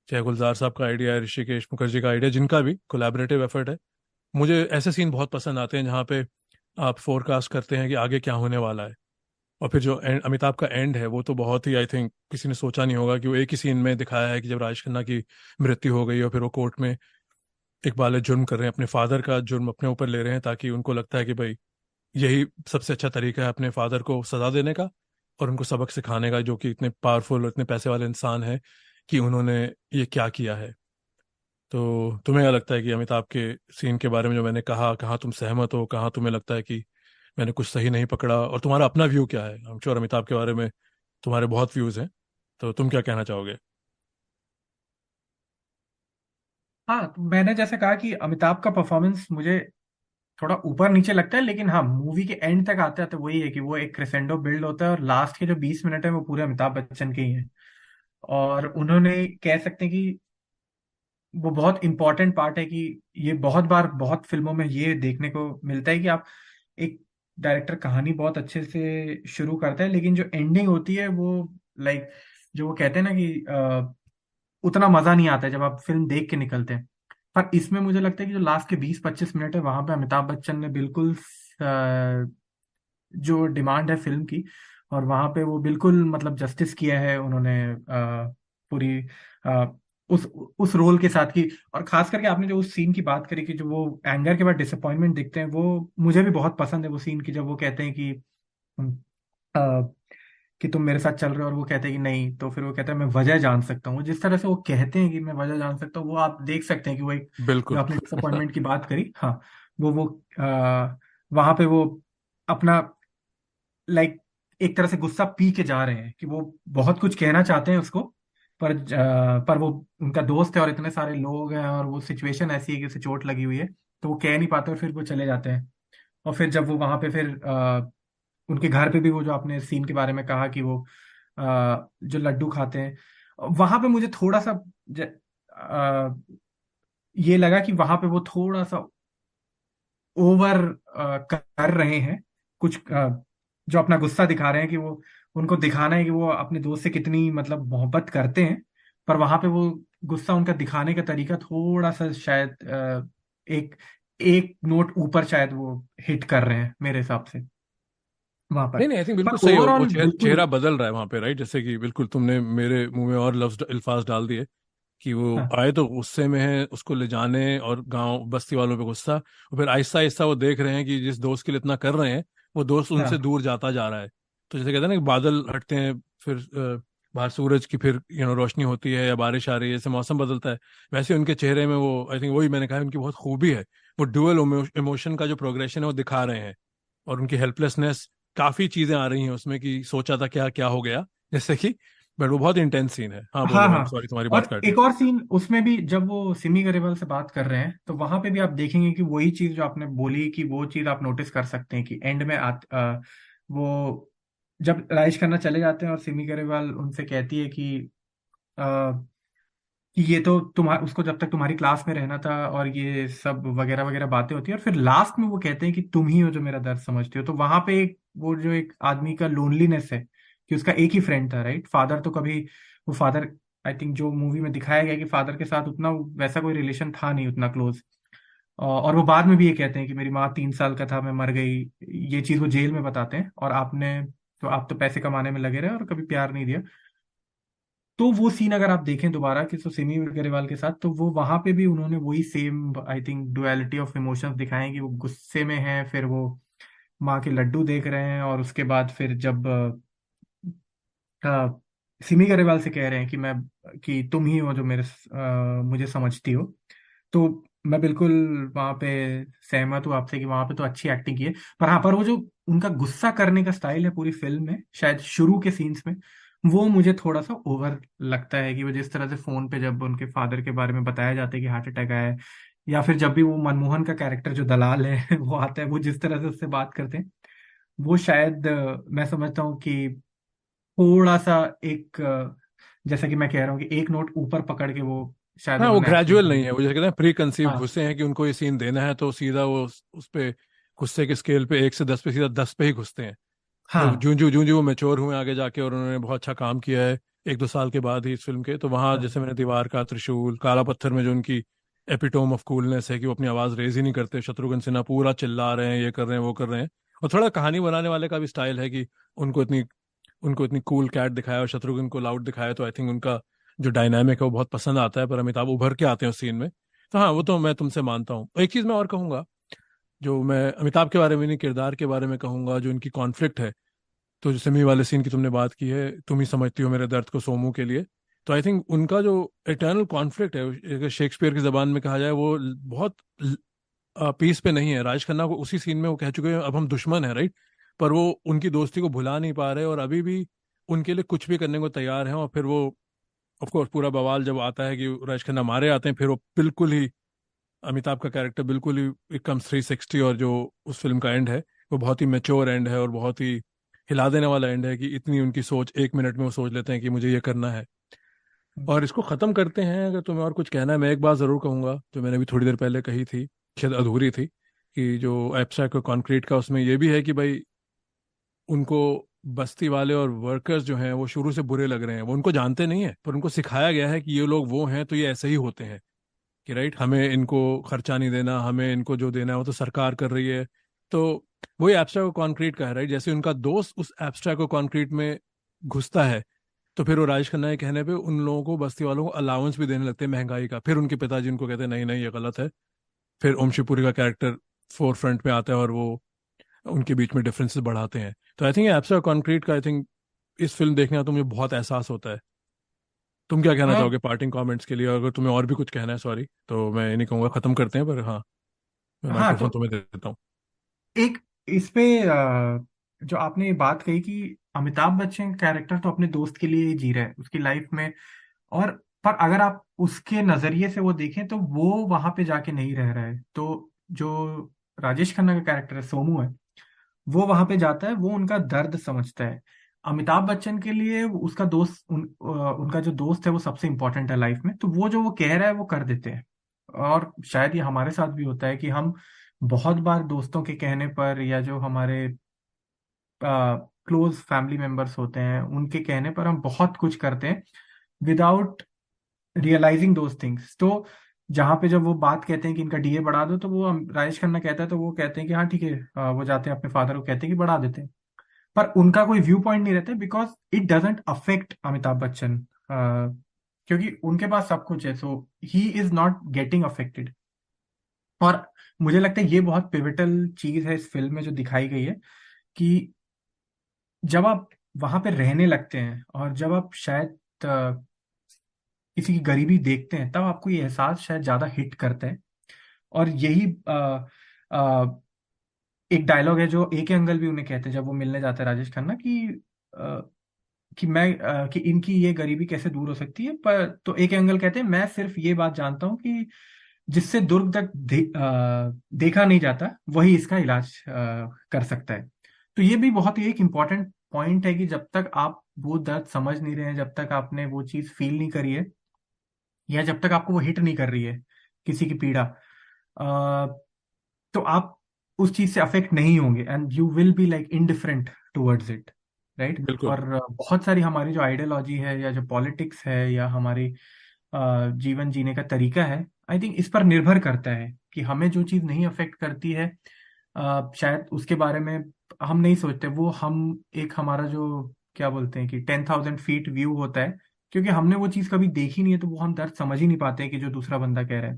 चाहे गुलजार साहब का आइडिया है, ऋषिकेश मुखर्जी का आइडिया, जिनका भी कोलैबोरेटिव एफर्ट है। मुझे ऐसे सीन बहुत पसंद आते हैं जहाँ पे आप फोरकास्ट करते हैं कि आगे क्या होने वाला है, और फिर जो अमिताभ का एंड है, वो तो बहुत ही आई थिंक किसी ने सोचा नहीं होगा कि वो एक ही सीन में दिखाया है कि जब राजेश खन्ना की मृत्यु हो गई, और फिर वो कोर्ट में इकबाल जुर्म कर रहे हैं, अपने फादर का जुर्म अपने ऊपर ले रहे हैं, ताकि उनको लगता है कि भाई यही सबसे अच्छा तरीका है अपने फादर को सजा देने का, और उनको सबक सिखाने का, जो कि इतने पावरफुल और इतने पैसे वाले इंसान है, कि उन्होंने ये क्या किया है। तो तुम्हें क्या लगता है कि अमिताभ के सीन के बारे में जो मैंने कहा, कहाँ तुम सहमत हो, कहाँ तुम्हें लगता है कि मैंने कुछ सही नहीं पकड़ा, और तुम्हारा अपना व्यू क्या है? आई एम श्योर अमिताभ के बारे में तुम्हारे बहुत व्यूज हैं, तो तुम क्या कहना चाहोगे? हाँ, तो मैंने जैसे कहा कि अमिताभ का परफॉर्मेंस मुझे थोड़ा ऊपर नीचे लगता है, लेकिन हाँ, मूवी के एंड तक आते आते वही है कि वो एक क्रेसेंडो बिल्ड होता है, और लास्ट के जो 20 मिनट है वो पूरे अमिताभ बच्चन के ही हैं। और उन्होंने, कह सकते हैं कि वो बहुत इंपॉर्टेंट पार्ट है कि ये बहुत बार बहुत फिल्मों में ये देखने को मिलता है कि आप, एक डायरेक्टर कहानी बहुत अच्छे से शुरू करता है, लेकिन जो एंडिंग होती है वो, लाइक, जो वो कहते हैं ना कि उतना मजा नहीं आता है जब आप फिल्म देख के निकलते हैं। पर इसमें मुझे लगता है कि जो लास्ट के 20-25 मिनट है, वहां पे अमिताभ बच्चन ने बिल्कुल जो डिमांड है फिल्म की, और वहां पे वो बिल्कुल मतलब जस्टिस किया है उन्होंने, पूरी अ, उस रोल के साथ की। और खास करके आपने जो उस सीन की बात करी कि जो वो एंगर के बाद डिसअपॉइंटमेंट दिखते हैं, वो मुझे भी बहुत पसंद है वो सीन की, जब वो कहते हैं कि अ, कि तुम मेरे साथ चल रहे हो, और वो कहते हैं कि नहीं, तो फिर वो कहता है मैं वजह जान सकता हूँ। जिस तरह से वो कहते हैं कि मैं वजह जान सकता हूँ, वो आप देख सकते हैं कि वो एक, जो बिल्कुल। आपने डिसअपॉइंटमेंट की बात करी, हाँ, वो वहां पे वो अपना, लाइक, एक तरह से गुस्सा पी के जा रहे हैं कि वो बहुत कुछ कहना चाहते हैं उसको, पर वो उनका दोस्त है और इतने सारे लोग हैं, और वो सिचुएशन ऐसी है कि उसे चोट लगी हुई है, तो वो कह नहीं पाते, और फिर वो चले जाते हैं। और फिर जब वो वहां पे फिर उनके घर पे भी, वो जो आपने सीन के बारे में कहा कि वो जो लड्डू खाते हैं, वहां पे मुझे थोड़ा सा अ, ये लगा कि वहां पे वो थोड़ा सा ओवर कर रहे हैं कुछ, जो अपना गुस्सा दिखा रहे हैं कि वो, उनको दिखाना है कि वो अपने दोस्त से कितनी मतलब मोहब्बत करते हैं, पर वहां पे वो गुस्सा उनका दिखाने का तरीका थोड़ा सा शायद एक एक नोट ऊपर शायद वो हिट कर रहे हैं मेरे हिसाब से वहां पर। नहीं नहीं, आई थिंक पर बिल्कुल सही हो, वो ओवरऑल बिल्कुल। चेहरा बदल रहा है वहां पे, राइट? जैसे कि बिल्कुल तुमने मेरे मुंह में और लफ्ज अल्फाज डाल दिए कि वो हाँ आए तो गुस्से में है, उसको ले जाने और गांव बस्ती वालों पे गुस्सा, और फिर आहिस्ता आहिस्ता वो देख रहे हैं कि जिस दोस्त के लिए इतना कर रहे हैं वो दोस्त उनसे हाँ दूर जाता जा रहा है। तो जैसे कहते हैं ना कि बादल हटते हैं, फिर बाहर सूरज की फिर रोशनी होती है या बारिश आ रही है, जैसे मौसम बदलता है, वैसे उनके चेहरे में वो, आई थिंक वही मैंने कहा, उनकी बहुत खूबी है। वो ड्यूअल इमोशन का जो प्रोग्रेशन है वो दिखा रहे हैं, और उनकी हेल्पलेसनेस, काफी चीजें आ रही हैं उसमें कि सोचा था क्या क्या हो गया, जैसे कि, बट वो बहुत इंटेंस सीन है। हाँ हाँ बोलो, आई एम हाँ। सॉरी तुम्हारी बात और काटी। एक और सीन उसमें भी जब वो सिमी गरेवाल से बात कर रहे हैं तो वहां पे भी आप देखेंगे कि वही चीज जो आपने बोली कि वो चीज आप नोटिस कर सकते हैं कि एंड में वो जब राजेश खन्ना चले जाते हैं और सिमी गरेवाल उनसे कहती है कि ये तो तुम्हारा उसको जब तक तुम्हारी क्लास में रहना था और ये सब वगैरह वगैरह बातें होती है, और फिर लास्ट में वो कहते हैं कि तुम ही हो जो मेरा दर्द समझते हो। तो वहां पे एक वो जो एक आदमी का लोनलीनेस है कि उसका एक ही फ्रेंड था, राइट? फादर तो कभी वो फादर, आई थिंक जो मूवी में दिखाया गया कि फादर के साथ उतना वैसा कोई रिलेशन था नहीं उतना क्लोज। और वो बाद में भी ये कहते हैं कि मेरी माँ 3 साल का था मैं मर गई। ये चीज वो जेल में बताते हैं, और आप तो पैसे कमाने में लगे रहे और कभी प्यार नहीं दिया। तो वो सीन अगर आप देखें दोबारा कि तो सिमी ग्रेवाल के साथ, तो वो वहां पे भी उन्होंने वही same I think duality of emotions दिखाए कि वो गुस्से में है, फिर वो माँ के लड्डू देख रहे हैं, और उसके बाद फिर जब सिमी ग्रेवाल से कह रहे हैं कि तुम ही हो जो मुझे समझती हो। तो मैं बिल्कुल वहां पे सहमत हूँ आपसे कि वहां पे तो अच्छी एक्टिंग की है। पर हाँ, पर वो जो उनका गुस्सा करने का स्टाइल है पूरी फिल्म में, शायद शुरू के सीन्स में, वो मुझे थोड़ा सा ओवर लगता है कि वो जिस तरह से फोन पे जब उनके फादर के बारे में बताया जाता है कि हार्ट अटैक आया है, या फिर जब भी वो मनमोहन का कैरेक्टर जो दलाल है वो आता है, वो जिस तरह से उससे बात करते हैं, वो शायद मैं समझता हूँ कि थोड़ा सा एक जैसा कि मैं कह रहा हूँ कि एक नोट ऊपर पकड़ के वो शायद हाँ, वो उन्होंने एक्टिंग ग्रेजुअल की नहीं है। है, वो जैसे कहते हैं प्री कंसीव हाँ घुसे हैं कि उनको ये सीन देना है, तो सीधा वो उस पे गुस्से के स्केल पे 1 से 10 पे सीधा 10 पे ही घुसते हैं। तो हाँ जूं जूं वो मेच्योर हुए आगे जाके, और उन्होंने बहुत अच्छा काम किया है 1-2 साल के बाद ही इस फिल्म के, तो वहाँ हाँ जैसे मैंने दीवार का, त्रिशूल, काला पत्थर में जो उनकी एपिटोम ऑफ कूलनेस है कि वो अपनी आवाज रेज ही नहीं करते, शत्रुघ्न सिन्हा पूरा चिल्ला रहे हैं, ये कर रहे हैं वो कर रहे हैं। और थोड़ा कहानी बनाने वाले का भी स्टाइल है कि उनको इतनी उनको इतनी कूल कैट दिखाया और शत्रुघ्न को लाउड दिखाया, तो आई थिंक उनका जो डायनामिक है वो बहुत पसंद आता है, पर अमिताभ उभर के आते हैं उस सीन में। तो हाँ, वो तो मैं तुमसे मानता हूँ। एक चीज मैं और कहूंगा, जो मैं अमिताभ के बारे में नहीं, किरदार के बारे में कहूंगा, जो इनकी कॉन्फ्लिक्ट है। तो जो सिमी वाले सीन की तुमने बात की है, तुम ही समझती हो मेरे दर्द को सोमू के लिए, तो आई थिंक उनका जो इटर्नल कॉन्फ्लिक्ट है, अगर शेक्सपियर की जबान में कहा जाए, वो बहुत पीस पे नहीं है। राज खन्ना को उसी सीन में वो कह चुके हैं अब हम दुश्मन हैं, राइट? पर वो उनकी दोस्ती को भुला नहीं पा रहे, और अभी भी उनके लिए कुछ भी करने को तैयार हैं। और फिर वो, ऑफ कोर्स, पूरा बवाल जब आता है कि राज खन्ना मारे आते हैं, फिर वो बिल्कुल ही, अमिताभ का कैरेक्टर बिल्कुल ही कम्स 360, और जो उस फिल्म का एंड है वो बहुत ही मेच्योर एंड है, और बहुत ही हिला देने वाला एंड है कि इतनी उनकी सोच, 1 मिनट में वो सोच लेते हैं कि मुझे ये करना है। और इसको खत्म करते हैं। अगर तुम्हें और कुछ कहना है, मैं एक बात जरूर कहूंगा जो मैंने भी थोड़ी देर पहले कही थी, शायद अधूरी थी, कि जो एब्स्ट्रैक्ट और कॉन्क्रीट का उसमें ये भी है कि भाई, उनको बस्ती वाले और वर्कर्स जो हैं वो शुरू से बुरे लग रहे हैं, वो उनको जानते नहीं है, पर उनको सिखाया गया है कि ये लोग वो हैं तो ये ऐसे ही होते हैं, कि राइट, हमें इनको खर्चा नहीं देना, हमें इनको जो देना है वो तो सरकार कर रही है। तो वही एब्स्ट्रैक्ट और कॉन्क्रीट का है, राइट? जैसे उनका दोस्त उस एब्स्ट्रैक्ट और कॉन्क्रीट में घुसता है, तो फिर वो राजेश खन्ना के कहने पे उन लोगों को, बस्ती वालों को अलाउंस भी देने लगते हैं महंगाई का। फिर उनके पिताजी उनको कहते हैं नहीं नहीं, ये गलत है। फिर ओम शिवपुरी का कैरेक्टर फोर फ्रंट में आता है, और वो उनके बीच में डिफरेंसेस बढ़ाते हैं। तो आई थिंक एब्स्ट्रैक्ट कॉन्क्रीट का, आई थिंक इस फिल्म देखने का तो मुझे बहुत एहसास होता है। तुम क्या कहना हाँ चाहोगे पार्टिंग कमेंट्स के लिए? अगर तुम्हें और भी कुछ कहना है, सॉरी, तो मैं ये नहीं कहूँगा खत्म करते हैं, पर हाँ, मैं हाँ। माइक्रोफोन तो तुम्हें दे देता हूँ। एक इस पे जो आपने ये बात कही कि अमिताभ बच्चन कैरेक्टर तो अपने दोस्त के लिए ही जी रहा है उसकी लाइफ में, और पर अगर आप उसके नजरिए से वो देखें तो वो वहां पे जाके नहीं रह रहा है। तो जो राजेश खन्ना का कैरेक्टर है सोमू है, वो वहां पे जाता है, वो उनका दर्द समझता है। अमिताभ बच्चन के लिए उसका दोस्त उनका जो दोस्त है वो सबसे इंपॉर्टेंट है लाइफ में, तो वो जो वो कह रहा है वो कर देते हैं। और शायद ये हमारे साथ भी होता है कि हम बहुत बार दोस्तों के कहने पर, या जो हमारे क्लोज फैमिली मेंबर्स होते हैं उनके कहने पर हम बहुत कुछ करते हैं विदाउट रियलाइजिंग दोज थिंग्स। तो जहाँ पे जब वो बात कहते हैं कि इनका डीए बढ़ा दो, तो वो राजेश खन्ना कहता है, तो वो कहते हैं कि हाँ ठीक है, वो जाते हैं अपने फादर को कहते हैं कि बढ़ा देते हैं। पर उनका कोई व्यू पॉइंट नहीं रहता, because it doesn't affect Amitabh Bachchan, क्योंकि उनके पास सब कुछ है, so he is not getting affected. और मुझे लगता है ये बहुत पिवटल चीज है इस फिल्म में जो दिखाई गई है, कि जब आप वहां पे रहने लगते हैं और जब आप शायद किसी की गरीबी देखते हैं, तब आपको ये एहसास शायद ज्यादा हिट करता है। और यही एक डायलॉग है जो ए के अंकल भी उन्हें कहते हैं जब वो मिलने जाते हैं राजेश खन्ना, अ, कि इनकी ये गरीबी कैसे दूर हो सकती है। पर तो ए के अंकल कहते हैं, मैं सिर्फ ये बात जानता हूँ कि जिससे दुर्ग तक देखा नहीं जाता, वही इसका इलाज कर सकता है। तो ये भी बहुत ही एक इम्पॉर्टेंट पॉइंट है कि जब तक आप वो दर्द समझ नहीं रहे हैं, जब तक आपने वो चीज फील नहीं करी है, या जब तक आपको वो हिट नहीं कर रही है किसी की पीड़ा, तो आप उस चीज से अफेक्ट नहीं होंगे, and you will be like indifferent towards it, right. बिल्कुल। और बहुत सारी हमारी जो आइडियोलॉजी है, या जो पॉलिटिक्स है, या हमारी जीवन जीने का तरीका है, आई थिंक इस पर निर्भर करता है कि हमें जो चीज नहीं अफेक्ट करती है, शायद उसके बारे में हम नहीं सोचते। वो हम एक हमारा जो क्या बोलते हैं कि 10,000 फीट व्यू होता है, क्योंकि हमने वो चीज कभी देखी नहीं है, तो वो हम दर्द समझ ही नहीं पाते हैं कि जो दूसरा बंदा कह रहा है।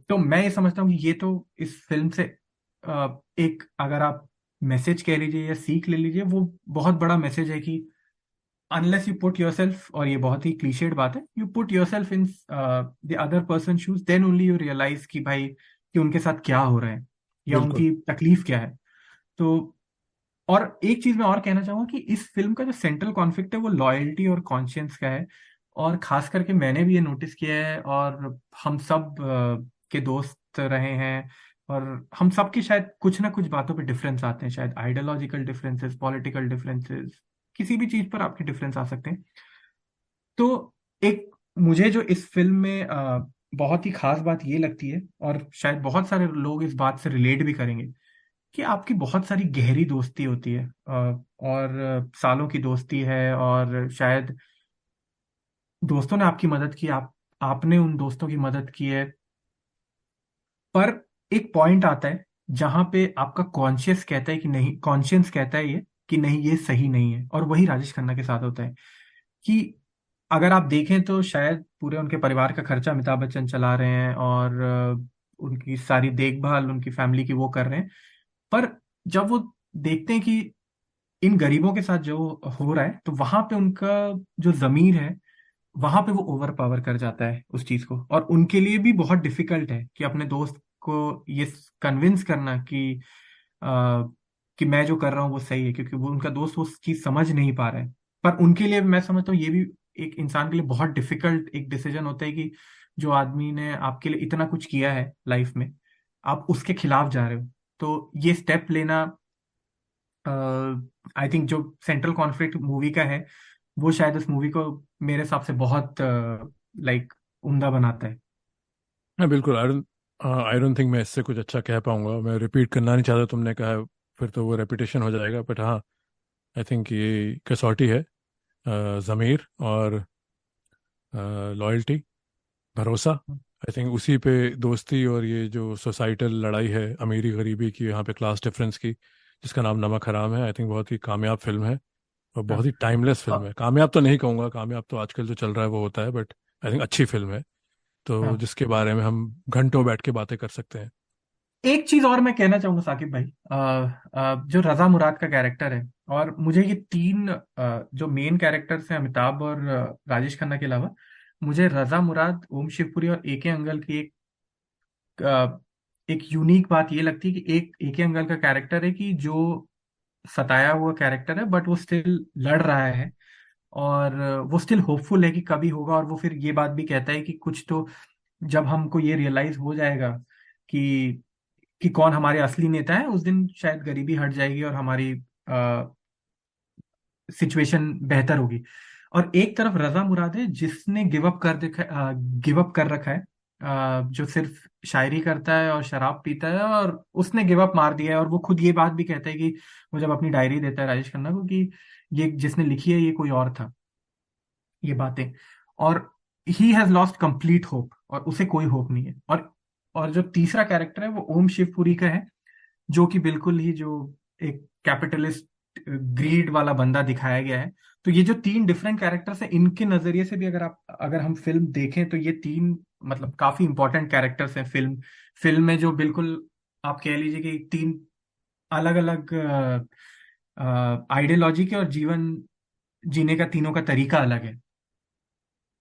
तो मैं ये समझता हूँ कि ये तो इस फिल्म से एक, अगर आप मैसेज कह लीजिए या सीख ले लीजिए, वो बहुत बड़ा मैसेज है कि अनलेस यू पुट योरसेल्फ, और ये बहुत ही क्लीशेड बात है, you put yourself in the other person shoes, then only you realise कि भाई कि उनके साथ क्या हो रहा है, या बिल्कुल। उनकी तकलीफ क्या है। तो और एक चीज मैं और कहना चाहूंगा कि इस फिल्म का जो सेंट्रल कॉन्फ्लिक्ट है, वो लॉयल्टी और कॉन्शियंस का है। और खास करके मैंने भी ये नोटिस किया है, और हम सब के दोस्त रहे हैं, और हम सब की शायद कुछ ना कुछ बातों पे डिफरेंस आते हैं, शायद आइडियोलॉजिकल डिफरेंसेस, पॉलिटिकल डिफरेंसेस, किसी भी चीज पर आपके डिफरेंस आ सकते हैं। तो एक मुझे जो इस फिल्म में बहुत ही खास बात ये लगती है, और शायद बहुत सारे लोग इस बात से रिलेट भी करेंगे, कि आपकी बहुत सारी गहरी दोस्ती होती है, और सालों की दोस्ती है, और शायद दोस्तों ने आपकी मदद की, आपने उन दोस्तों की मदद की है। पर एक पॉइंट आता है जहां पे आपका कॉन्शियस कहता है कि नहीं, कॉन्शियंस कहता है ये कि नहीं, ये सही नहीं है। और वही राजेश खन्ना के साथ होता है, कि अगर आप देखें तो शायद पूरे उनके परिवार का खर्चा अमिताभ बच्चन चला रहे हैं, और उनकी सारी देखभाल उनकी फैमिली की वो कर रहे हैं। पर जब वो देखते हैं कि इन गरीबों के साथ जो हो रहा है, तो वहां पे उनका जो जमीर है, वहां पे वो ओवर पावर कर जाता है उस चीज को। और उनके लिए भी बहुत डिफिकल्ट है कि अपने दोस्त को ये कन्विंस करना आ, कि मैं जो कर रहा हूँ वो सही है, क्योंकि वो उनका दोस्त वो चीज समझ नहीं पा रहा है। पर उनके लिए मैं समझता हूँ ये भी एक इंसान के लिए बहुत डिफिकल्ट एक डिसीजन होता है, कि जो आदमी ने आपके लिए इतना कुछ किया है लाइफ में, आप उसके खिलाफ जा रहे हो। तो ये स्टेप लेना, आई थिंक जो सेंट्रल कॉन्फ्लिक्ट मूवी का है, वो शायद उस मूवी को मेरे हिसाब से बहुत लाइक उम्दा बनाता है। हाँ बिल्कुल। आई डोंट थिंक मैं इससे कुछ अच्छा कह पाऊंगा। मैं रिपीट करना नहीं चाहता, तुमने कहा है, फिर तो वो रेपिटेशन हो जाएगा। बट हाँ, आई थिंक ये कसौटी है, ज़मीर और लॉयल्टी, भरोसा। आई थिंक उसी पे दोस्ती और ये जो सोसाइटल लड़ाई है अमीरी गरीबी की, यहाँ पे क्लास डिफरेंस की, जिसका नाम नमक हराम है, आई थिंक बहुत ही कामयाब फिल्म है, और बहुत हाँ। ही टाइमलेस फिल्म अ, है। कामयाब तो नहीं कहूँगा, कामयाब तो आजकल जो चल रहा है वो होता है, बट आई थिंक अच्छी फिल्म है, तो हाँ। जिसके बारे में हम घंटों बैठ के बातें कर सकते हैं। एक चीज और मैं कहना चाहूंगा साकिब भाई, जो रजा मुराद का कैरेक्टर है, और मुझे ये तीन जो मेन कैरेक्टर्स हैं अमिताभ और राजेश खन्ना के अलावा, मुझे रजा मुराद, ओम शिवपुरी और ए के अंगल की अ, एक यूनिक बात ये लगती है कि एक ए के अंगल का कैरेक्टर है कि जो सताया हुआ कैरेक्टर है, बट वो स्टिल लड़ रहा है, और वो स्टिल होपफुल है कि कभी होगा। और वो फिर ये बात भी कहता है कि कुछ तो, जब हमको ये रियलाइज हो जाएगा कि कौन हमारे असली नेता है, उस दिन शायद गरीबी हट जाएगी और हमारी सिचुएशन बेहतर होगी। और एक तरफ रजा मुराद है जिसने गिव अप कर रखा है, जो सिर्फ शायरी करता है और शराब पीता है, और उसने गिव अप मार दिया है। और वो खुद ये बात भी कहता है कि वो जब अपनी डायरी देता है राजेश खन्ना को, कि ये जिसने लिखी है ये कोई और था, ये बातें। और he has lost complete hope, और उसे कोई होप नहीं है। और जो तीसरा कैरेक्टर है वो ओम शिवपुरी का है, जो कि बिल्कुल ही जो एक कैपिटलिस्ट ग्रीड वाला बंदा दिखाया गया है। तो ये जो तीन डिफरेंट कैरेक्टर्स हैं, इनके नजरिए से भी अगर हम फिल्म देखें तो ये तीन मतलब काफी इंपॉर्टेंट कैरेक्टर्स हैं फिल्म में, जो बिल्कुल आप कह लीजिए कि तीन अलग अलग आइडियोलॉजी के और जीवन जीने का तीनों का तरीका अलग है।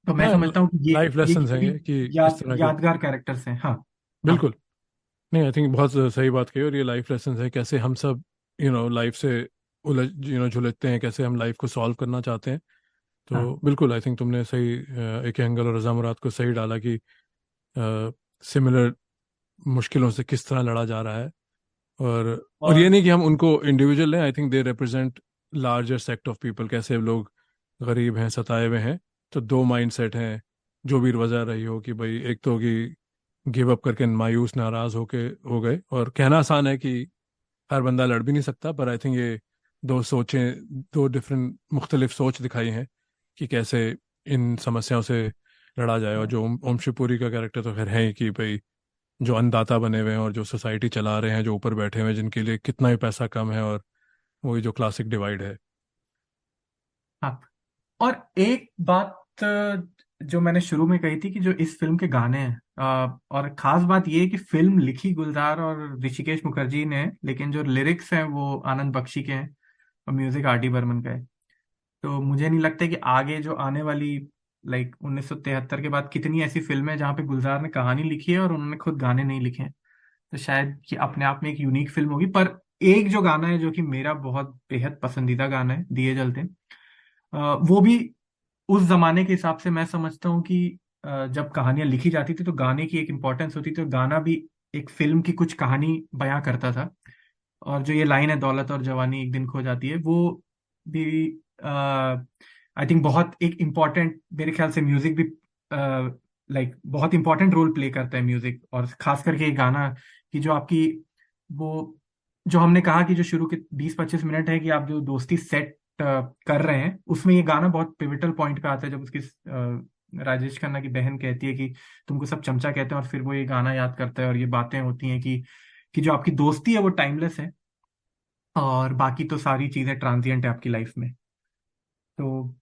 तो मैं हाँ, समझता हूँ कि लाइफ ये लेसन्स हैं भी ये कि किस याद तरह के। यादगार कैरेक्टर्स हैं। हाँ। हाँ। बिल्कुल। नहीं, आई थिंक बहुत सही बात कही, और ये लाइफ लेसन्स है कैसे हम सब लाइफ से उलझ झुलझते हैं, कैसे हम लाइफ को सॉल्व करना चाहते हैं। हाँ। तो बिल्कुल आई थिंक तुमने सही एक एंगल और रज़ा मुराद को सही डाला कि सिमिलर मुश्किलों से किस तरह लड़ा जा रहा है। और ये और नहीं कि हम उनको इंडिविजुअल लें, I think they represent larger sect of people, कैसे लोग गरीब हैं, सताए हुए हैं। तो दो माइंड सेट हैं, जो भी वजह रही हो, कि भाई एक तो कि गिव अप करके मायूस नाराज होके हो गए, और कहना आसान है कि हर बंदा लड़ भी नहीं सकता, पर आई थिंक ये दो सोचें, दो डिफरेंट मुख्तलिफ सोच दिखाई हैं कि कैसे इन समस्याओं से लड़ा जाए। और जो ओम शिवपुरी का कैरेक्टर तो खैर है ही कि भाई जो अन्नदाता बने हुए हैं और जो सोसाइटी चला रहे हैं, जो ऊपर बैठे हुए हैं, जिनके लिए कितना ही पैसा कम है, और वही जो क्लासिक डिवाइड है। हाँ। और एक बात जो मैंने शुरू में कही थी कि जो इस फिल्म के गाने हैं, और खास बात ये है कि फिल्म लिखी गुलजार और ऋषिकेश मुखर्जी ने है, लेकिन जो लिरिक्स हैं वो आनंद बख्शी के हैं और म्यूजिक आर डी बर्मन का है। तो मुझे नहीं लगता कि आगे जो आने वाली लाइक 1973 के बाद कितनी ऐसी फिल्में हैं जहाँ पे गुलजार ने कहानी लिखी है और उन्होंने खुद गाने नहीं लिखे हैं। तो शायद कि अपने आप में एक यूनिक फिल्म होगी। पर एक जो गाना है जो कि मेरा बहुत बेहद पसंदीदा गाना है, दिए जलते हैं, वो भी उस जमाने के हिसाब से मैं समझता हूँ कि जब कहानियां लिखी जाती थी तो गाने की एक इम्पोर्टेंस होती थी, तो गाना भी एक फिल्म की कुछ कहानी बयां करता था। और जो ये लाइन है, दौलत और जवानी एक दिन खो जाती है, वो भी आई थिंक बहुत एक इम्पॉर्टेंट, मेरे ख्याल से म्यूजिक भी लाइक बहुत इंपॉर्टेंट रोल प्ले करता है म्यूजिक, और खास करके ये गाना की जो आपकी वो जो हमने कहा कि जो शुरू के 20-25 मिनट है कि आप जो दोस्ती सेट कर रहे हैं, उसमें ये गाना बहुत पिवटल पॉइंट पे आता है, जब उसकी राजेश खन्ना की बहन कहती है कि तुमको सब चमचा कहते हैं, और फिर वो ये गाना याद करता है और ये बातें होती हैं कि जो आपकी दोस्ती है वो टाइमलेस है, और बाकी तो सारी चीजें ट्रांजिएंट है आपकी लाइफ में। तो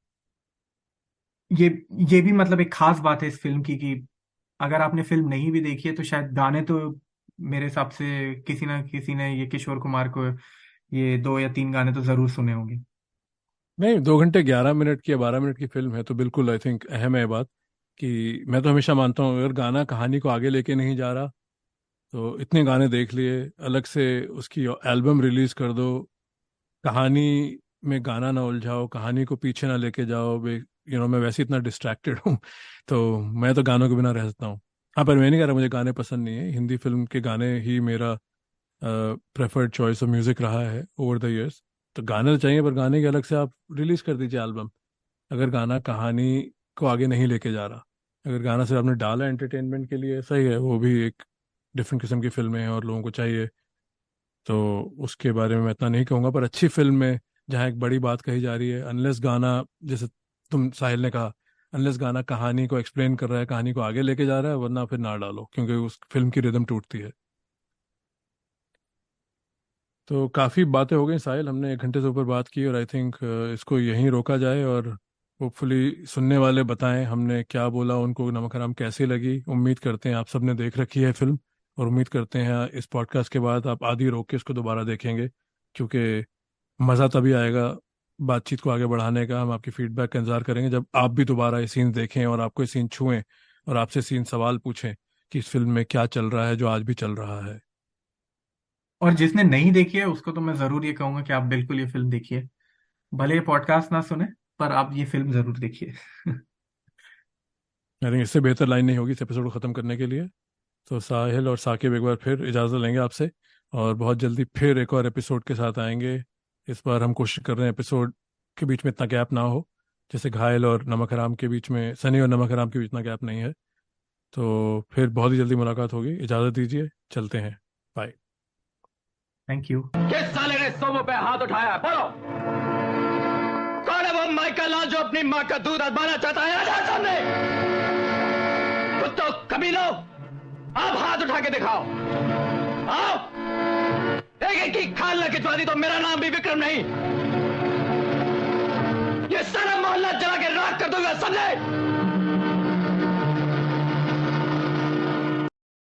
ये ये भी मतलब एक खास बात है इस फिल्म की कि अगर आपने फिल्म नहीं भी देखी है तो शायद गाने तो मेरे हिसाब से किसी ना किसी ने ये किशोर कुमार को ये 2 या 3 गाने तो जरूर सुने होंगे। नहीं, 2 घंटे 11 मिनट की या 12 मिनट की फिल्म है, तो बिल्कुल आई थिंक अहम है ये बात कि मैं तो हमेशा मानता हूँ अगर गाना कहानी को आगे लेके नहीं जा रहा, तो इतने गाने देख लिए, अलग से उसकी एल्बम रिलीज कर दो। कहानी में गाना ना उलझाओ, कहानी को पीछे ना लेके जाओ। मैं वैसे इतना डिस्ट्रैक्टेड हूँ तो मैं तो गानों के बिना रह सकता हूँ। हाँ, पर मैं नहीं कह रहा मुझे गाने पसंद नहीं है, हिंदी फिल्म के गाने ही मेरा प्रेफर्ड चॉइस ऑफ म्यूजिक रहा है ओवर द इयर्स। तो गाने तो चाहिए, पर गाने के अलग से आप रिलीज कर दीजिए एल्बम, अगर गाना कहानी को आगे नहीं लेके जा रहा। अगर गाना सिर्फ आपने डाला एंटरटेनमेंट के लिए, सही है, वो भी एक डिफरेंट किस्म की फिल्में हैं और लोगों को चाहिए, तो उसके बारे में मैं इतना नहीं कहूँगा। पर अच्छी फिल्म में जहाँ एक बड़ी बात कही जा रही है, अनलेस गाना, जैसे तुम साहिल ने कहा, अनलेस गाना कहानी को एक्सप्लेन कर रहा है, कहानी को आगे लेके जा रहा है, वरना फिर ना डालो, क्योंकि उस फिल्म की रिदम टूटती है। तो काफ़ी बातें हो गई साहिल, हमने 1 घंटे से ऊपर बात की, और आई थिंक इसको यहीं रोका जाए, और होपफुली सुनने वाले बताएं हमने क्या बोला, उनको नमक हराम कैसी लगी। उम्मीद करते हैं आप सबने देख रखी है फिल्म, और उम्मीद करते हैं इस पॉडकास्ट के बाद आप आधी रोक के इसको दोबारा देखेंगे, क्योंकि मज़ा तभी आएगा बातचीत को आगे बढ़ाने का। हम आपकी फीडबैक का इंतजार करेंगे जब आप भी दोबारा ये सीन देखें और आपको ये सीन छुएं, और आपसे सीन सवाल पूछें कि इस फिल्म में क्या चल रहा है जो आज भी चल रहा है। और जिसने नहीं देखी है उसको तो मैं जरूर ये कहूंगा कि आप बिल्कुल ये फिल्म देखिए, भले ये पॉडकास्ट ना सुने, पर आप ये फिल्म जरूर देखिए। आई थिंक इससे बेहतर लाइन नहीं होगी इस एपिसोड को ख़त्म करने के लिए। तो साहिल और साकिब एक बार फिर इजाज़त लेंगे आपसे, और बहुत जल्दी फिर एक और एपिसोड के साथ आएंगे। इस बार हम कोशिश कर रहे हैं एपिसोड के बीच में इतना गैप ना हो, जैसे घायल और नमक हराम के बीच में, सनी और नमक हराम के बीच इतना गैप नहीं है। तो फिर बहुत ही जल्दी मुलाकात होगी, इजाज़त दीजिए, चलते हैं, बाय। Thank you. किस साले ने सोमो पे हाथ उठाया, बोलो। कौन है वो माइक का लाल जो अपनी माँ का दूध आजमाना चाहता है, आ जा सामने। कुत्तों, कमीनों, अब हाथ उठा के दिखाओ। आओ, एक एक की खाल न खिंचवा दी तो मेरा नाम भी विक्रम नहीं। ये सारा मोहल्ला जला के राख कर दूंगा, समझे?